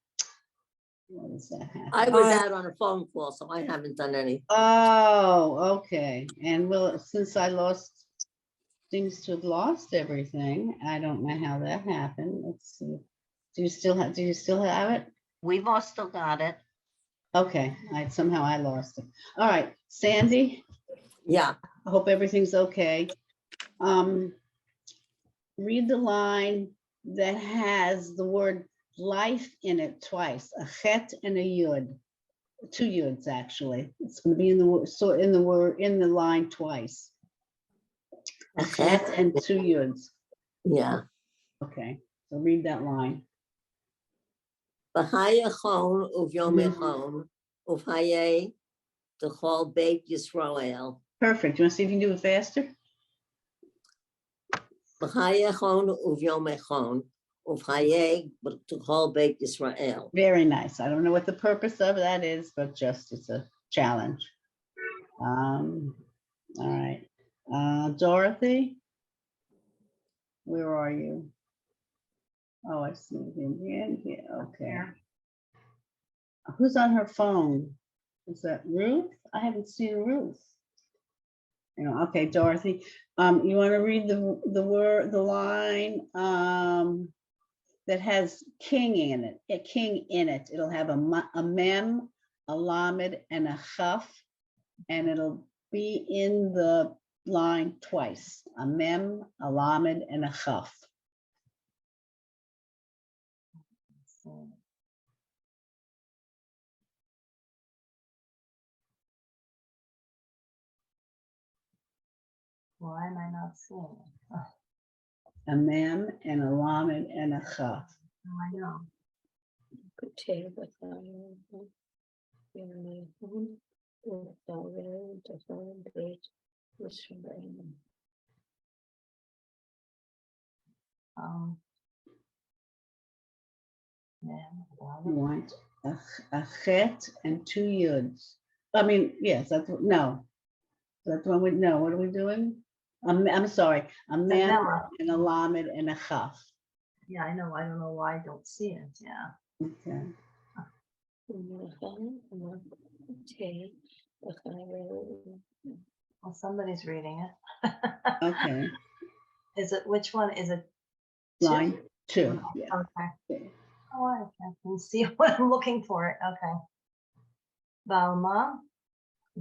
what does that happen? I was out on a phone call, so I haven't done any. Oh, okay. And since I seems to have lost everything. I don't know how that happened. Let's see. Do you still have it? We've all still got it. Okay, somehow I lost it. All right, Sandy, Yeah, I hope everything's okay. Read the line that has the word life in it twice, a chet and a yud, 2 yuds actually. It's going to be in the line twice. A chet and 2 yuds. yeah. Okay, so read that line. V'hayachon uvyomechon uvhaye t'chol beit Yisrael. Perfect. You want to see if you can do it faster? V'hayachon uvyomechon uvhaye t'chol beit Yisrael. Very nice. I don't know what the purpose of that is, but just it's a challenge. All right. Dorothy, where are you? Oh, I see him here. Okay. Who's on her phone? Is that Ruth? I haven't seen Ruth. Okay, Dorothy. You want to read the line that has king in it. It'll have a mem, a lamed, and a chaf, and it'll be in the line twice. A mem, a lamed, and a chaf. Why am I not seeing it? A mem and a lamed and a chaf. Oh, I know. You want a chet and 2 yuds. I mean, yes, that's no. That's one we know. What are we doing? I'm sorry. A mem and a lamed and a chaf. Yeah, I know. I don't know why I don't see it. Yeah. Okay. Well, somebody's reading it. Okay. Is it, which one is it? Line 2. Yeah. Okay. Oh, I can see what I'm looking for. It. Okay. Balma,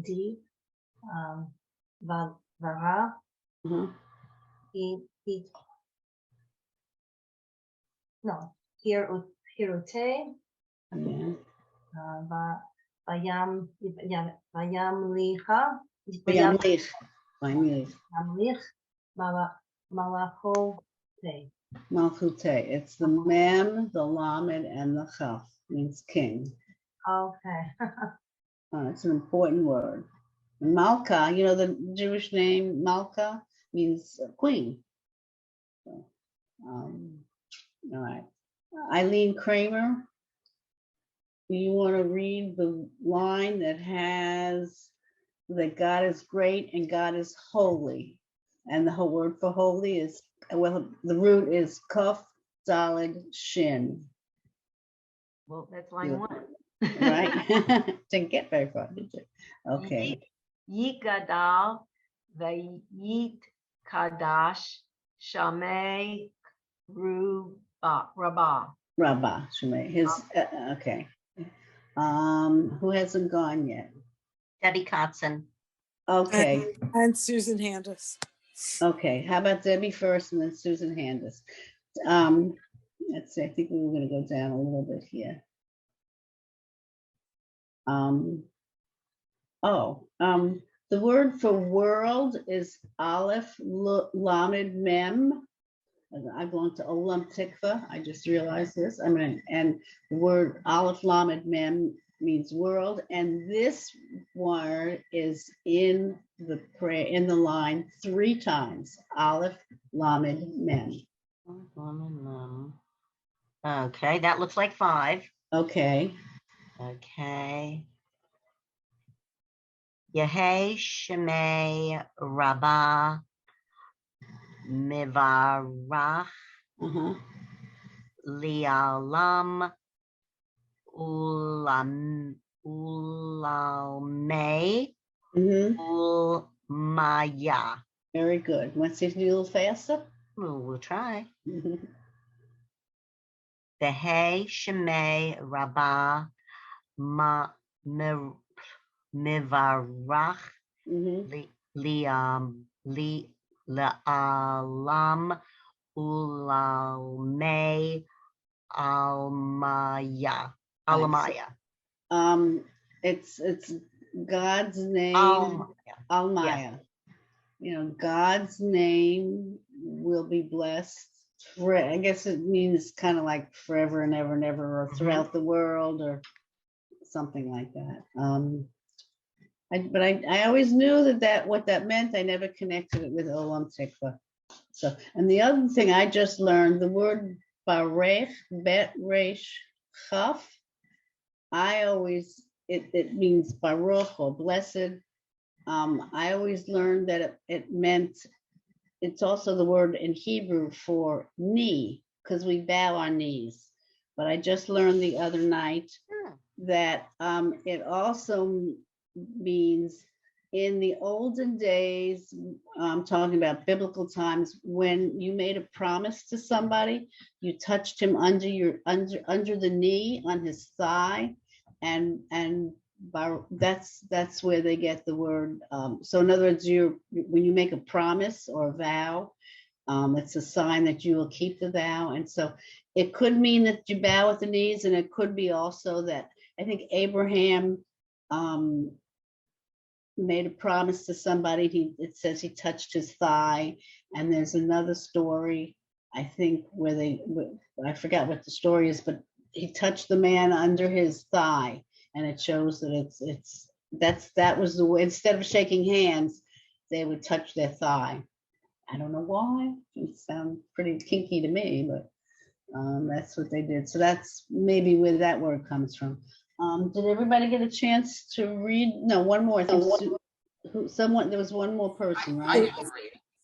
D, Vara, Mhm. no, Hirute, Yeah. Vayam Licha, Vayamlich. Vayamlich. Vayamlich, Malachote. Malchute. It's the mem, the lamed, and the chaf. Means king. Okay. It's an important word. Malka, you know the Jewish name Malka means queen. So, all right. Eileen Kramer, you want to read the line that has that God is great and God is holy. And the whole word for holy is, well, the root is kaf daled shin. Well, that's line one. Right? Didn't get very far, did you? Okay. Yigadal Vayit Kadash Shamei Rabah. Rabbah Shemay. His okay. Who hasn't gone yet? Debbie Kotzen. Okay. And Susan Handis. Okay. How about Debbie first and then Susan Handis? Let's see. I think we were going to go down a little bit here. The word for world is Aleph Lamed Mem. I belong to Olam Tikva. I just realized this. And the word Aleph Lamed Mem means world. And this word is in the prayer in the line 3 times. Aleph Lamed Mem. Okay, that looks like 5. Okay. Okay. Yehei Shemei Rabbah Mivarach Lialam Ulamei Ulmaya. Very good. Want to see if you do a little faster? We'll try. Yehei Shemei Rabbah Mivarach Lialam Ulamei Almaya. Alamaya. It's God's name. Almaya. Yes. You know, God's name will be blessed. I guess it means kind of like forever and ever and ever, or throughout the world, or something like that. But I always knew that what that meant. I never connected it with Olam Tikva. So, and the other thing I just learned, the word Barech, Bet Resh Chaf, it means Baruch or blessed. I always learned that it meant, it's also the word in Hebrew for knee, because we bow our knees. But I just learned the other night that it also means in the olden days, I'm talking about biblical times, when you made a promise to somebody, you touched him under the knee on his thigh, and that's where they get the word. So in other words, when you make a promise or a vow, it's a sign that you will keep the vow. And so it could mean that you bow at the knees, and it could be also that I think Abraham made a promise to somebody. It says he touched his thigh, and there's another story, I think, where I forgot what the story is, but he touched the man under his thigh, and it shows that that was the way. Instead of shaking hands, they would touch their thigh. I don't know why. It sounds pretty kinky to me, but that's what they did. So that's maybe where that word comes from. Did everybody get a chance to read? No, one more. I think there was one more person, right?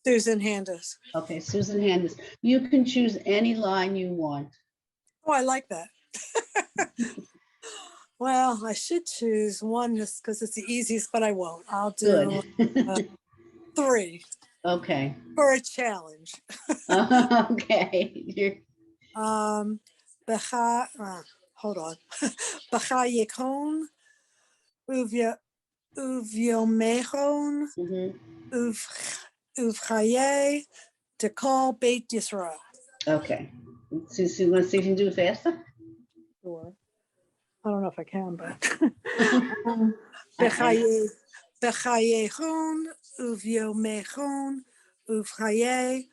Susan Handis. Okay, Susan Handis. You can choose any line you want. Oh, I like that. Well, I should choose one just because it's the easiest, but I won't. I'll do 3. Okay. For a challenge. Okay. Hold on. B'cha Yekon Uvya Uvyomejon, Mhm. Uvchaye, Dekal Beit Yisrael. Okay. So you want to see if you can do it faster? Sure. I don't know if I can, but. I- Bechayechon, Uvyomechon, Uvchaye,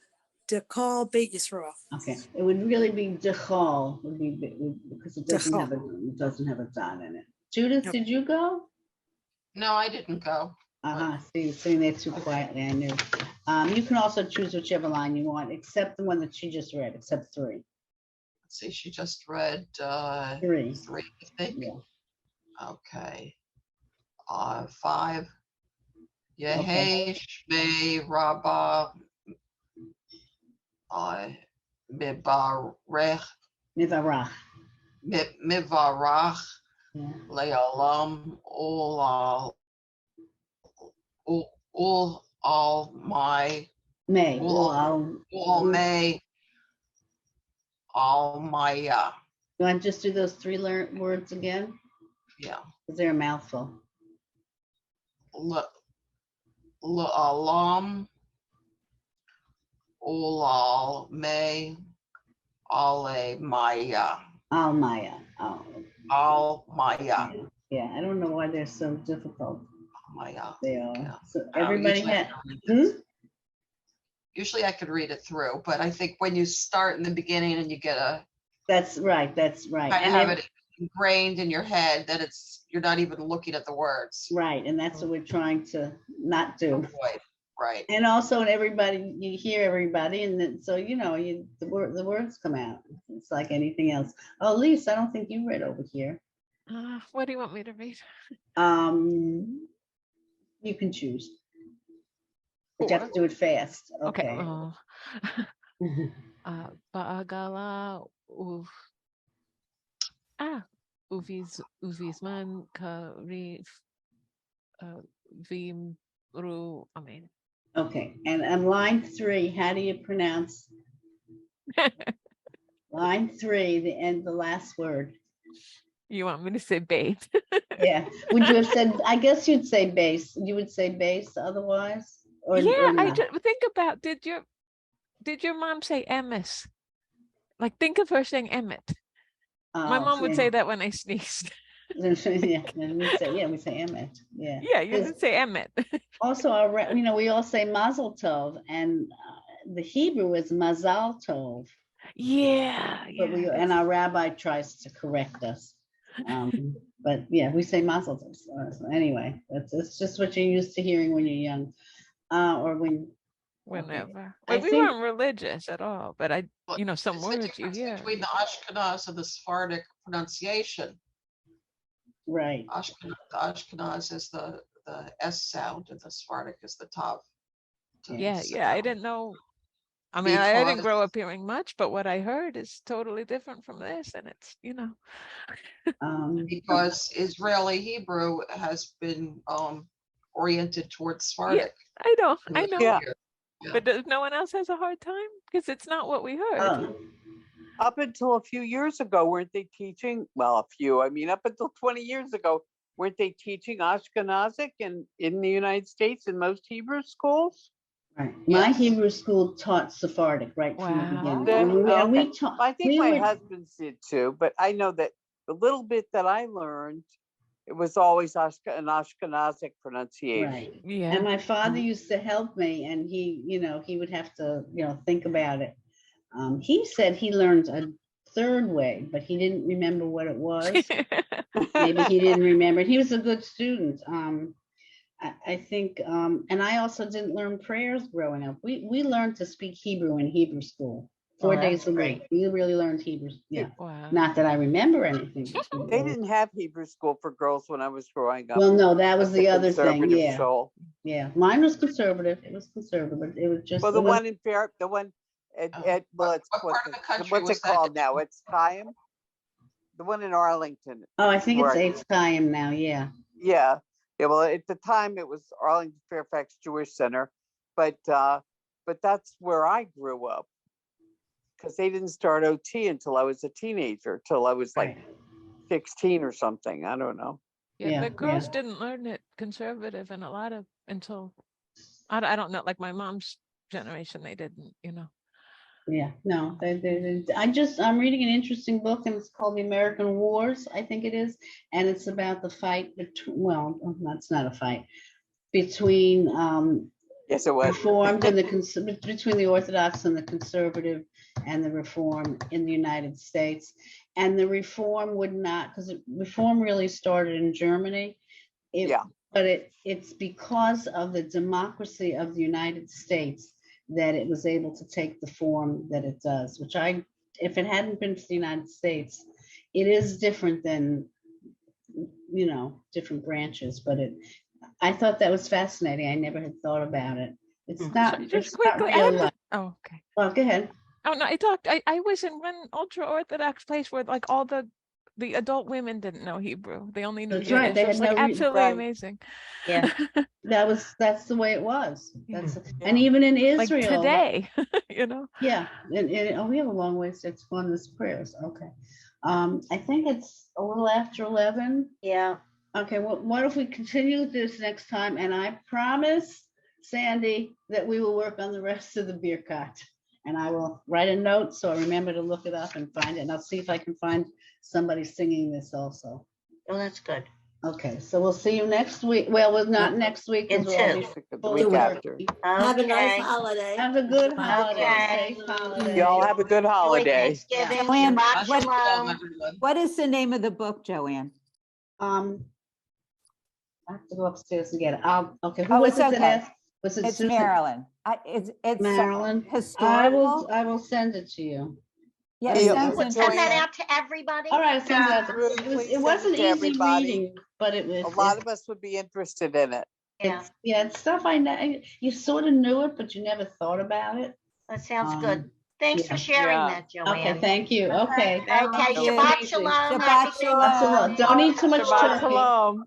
Dekal Beit Yisrael. Okay, it would really be Dechal, because it doesn't have a dot in it. Judith, Yep. did you go? No, I didn't go. Uh-huh, see, saying that too quietly, I knew. You can also choose whichever line you want, except the one that she just read, except 3. Let's see, she just read 3, 3, I think. yeah. Okay. 5. Yehei Shmei Rabbah Mibarech Mivarach. Mivarach Yeah. Le'olam all my May, all may all my You want to just do those 3 words again? yeah. Because they're a mouthful. Alam Olal may Ale Maya Almaya. Al Maya Yeah, I don't know why they're so difficult. Maya. They are. Yeah. So everybody had. Hmm? Usually I could read it through, but I think when you start in the beginning and you get a That's right. That's right. kind of And have then- it ingrained in your head that you're not even looking at the words. right, and that's what we're trying to not do. Avoid. Right. And also, everybody, you hear everybody, and then so the words come out. It's like anything else. Oh, Lisa, I don't think you read over here. What do you want me to read? You can choose. But you have to do it fast. Okay. Okay. Ba'agala uvisman karif vimru. I mean. Okay, and on line 3, how do you pronounce line 3, the last word? You want me to say babe? Yeah. Would you have said, I guess you'd say base. You would say base otherwise? Or I no? just think about, did your mom say Emmis? Like, think of her saying Emmett. My mom would say that when I sneezed. Yeah, and we say Emmett. Yeah. Yeah, you didn't say Emmett. Also, we all say Mazel Tov, and the Hebrew is Mazal Tov. Yeah. But and our rabbi tries to correct us. But yeah, we say Mazel Tov. So anyway, it's just what you're used to hearing when you're young, or when. Whenever. Okay. We weren't religious at all, but some It's the words you difference hear. between the Ashkenaz and the Sephardic pronunciation. Right. The Ashkenaz is the S sound and the Sephardic is the Tav. Yeah, I didn't know. I mean, I didn't grow up hearing much, but what I heard is totally different from this, and it's because Israeli Hebrew has been oriented towards Sephardic. Yeah, I know. Yeah. But no one else has a hard time because it's not what we heard. Up until a few years ago, weren't they teaching? Well, up until 20 years ago, weren't they teaching Ashkenazic in the United States in most Hebrew schools? Right. My Hebrew school taught Sephardic right from the beginning. Then, I think my husband's did too, but I know that the little bit that I learned, it was always an Ashkenazic pronunciation. Right. Yeah. And my father used to help me, and he would have to, think about it. He said he learned a 3rd way, but he didn't remember what it was. Maybe he didn't remember. He was a good student. I think, and I also didn't learn prayers growing up. We learned to speak Hebrew in Hebrew school 4 days a week. We really learned Hebrew. Yeah. Wow. Not that I remember anything. They didn't have Hebrew school for girls when I was growing up. Well, no, that was That's the a other thing. conservative Yeah. school. Yeah. Mine was conservative. It was conservative, but it was just. Well, the one in Fair, the one at what's it called now? It's Chaim. The one in Arlington. Oh, I think it's Chaim now. Yeah. Yeah. Yeah. Well, at the time it was Arlington Fairfax Jewish Center, but that's where I grew up, because they didn't start OT until I was a teenager, till I was like 16 or something. I don't know. Yeah, the girls didn't learn it conservative and a lot of until I don't know, like my mom's generation, they didn't, you know. Yeah, no, I'm reading an interesting book and it's called The American Wars, I think it is. And it's about the fight between, well, that's not a fight, between Yes, it was. Reformed and between the Orthodox and the conservative and the Reform in the United States. And the Reform would not, because Reform really started in Germany. Yeah. But it's because of the democracy of the United States that it was able to take the form that it does, which if it hadn't been for the United States, it is different than, you know, different branches, but I thought that was fascinating. I never had thought about it. It's not, So it's just not quickly, real life. oh, okay. Well, go ahead. Oh no, I was in one ultra Orthodox place where like all the adult women didn't know Hebrew. They only knew That's right. Yiddish. They It was had like no absolutely right. amazing. Yeah, that's the way it was. That's Yeah. And even in Like Israel today, you know. Yeah, and we have a long ways to explain this prayers. Okay. I think it's a little after 11. Yeah. Okay, well, what if we continue this next time? And I promise, Sandy, that we will work on the rest of the beer cart. And I will write a note so I remember to look it up and find it. And I'll see if I can find somebody singing this also. Oh, that's good. Okay, so we'll see you next week. Well, not next week. 'cause In we'll all be two. The fully week working. after. Have a nice Okay. holiday. Have a good holiday. Okay. Safe holiday. Y'all have a good Enjoy holiday. Thanksgiving. Joanne, Shabbat what- shalom. Everyone. What is the name of the book, Joanne? I have to go upstairs and get it. Okay, who Oh, was it's it that okay. asked? Was it It's Susan? Marilyn. It's Marilyn? historical. I will send it to you. Yeah, Yeah, it sounds We'll send that interesting. out to everybody. All right, I'll send it out. Really, It please it send wasn't it to easy everybody. reading, but it was. A lot of us would be interested in it. Yeah, It's stuff I know, you sort of knew it, but you never thought about it. that sounds Um, good. Thanks for yeah. sharing Yeah. that, Joanne. Okay, thank you. Okay. Okay, Thank you. Shabbat Easy. shalom. Shabbat Happy shalom. Lots of love. Don't eat too much Shabbat turkey. shalom.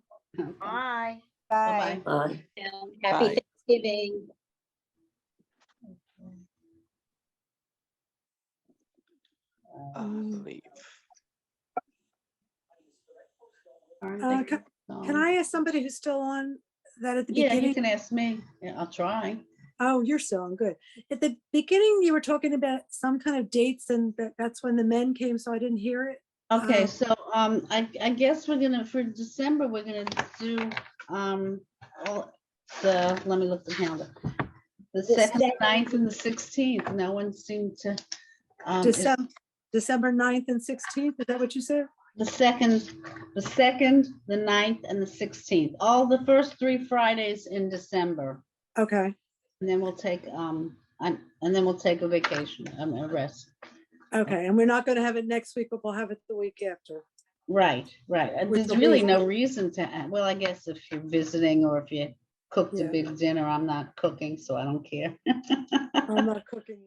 Bye. Bye. Bye-bye. Bye. Happy Bye. Thanksgiving. Leave. Can I ask somebody who's still on that at the Yeah, you beginning? can ask me. Yeah, I'll try. Oh, you're still on, good. At the beginning, you were talking about some kind of dates and that's when the men came, so I didn't hear it. Okay, so I guess we're gonna, for December, we're gonna do let me look the calendar. The 2nd, 9th, and the 16th. No one seemed to. December 9th and 16th, is that what you said? The 2nd, the 9th, and the 16th. All the first 3 Fridays in December. Okay, And then we'll take a vacation, a rest. okay, and we're not gonna have it next week, but we'll have it the week after. Right. With There's the really week. no reason to, well, I guess if you're visiting or if you cooked a Yeah. big dinner, I'm not cooking, so I don't care. I'm not cooking.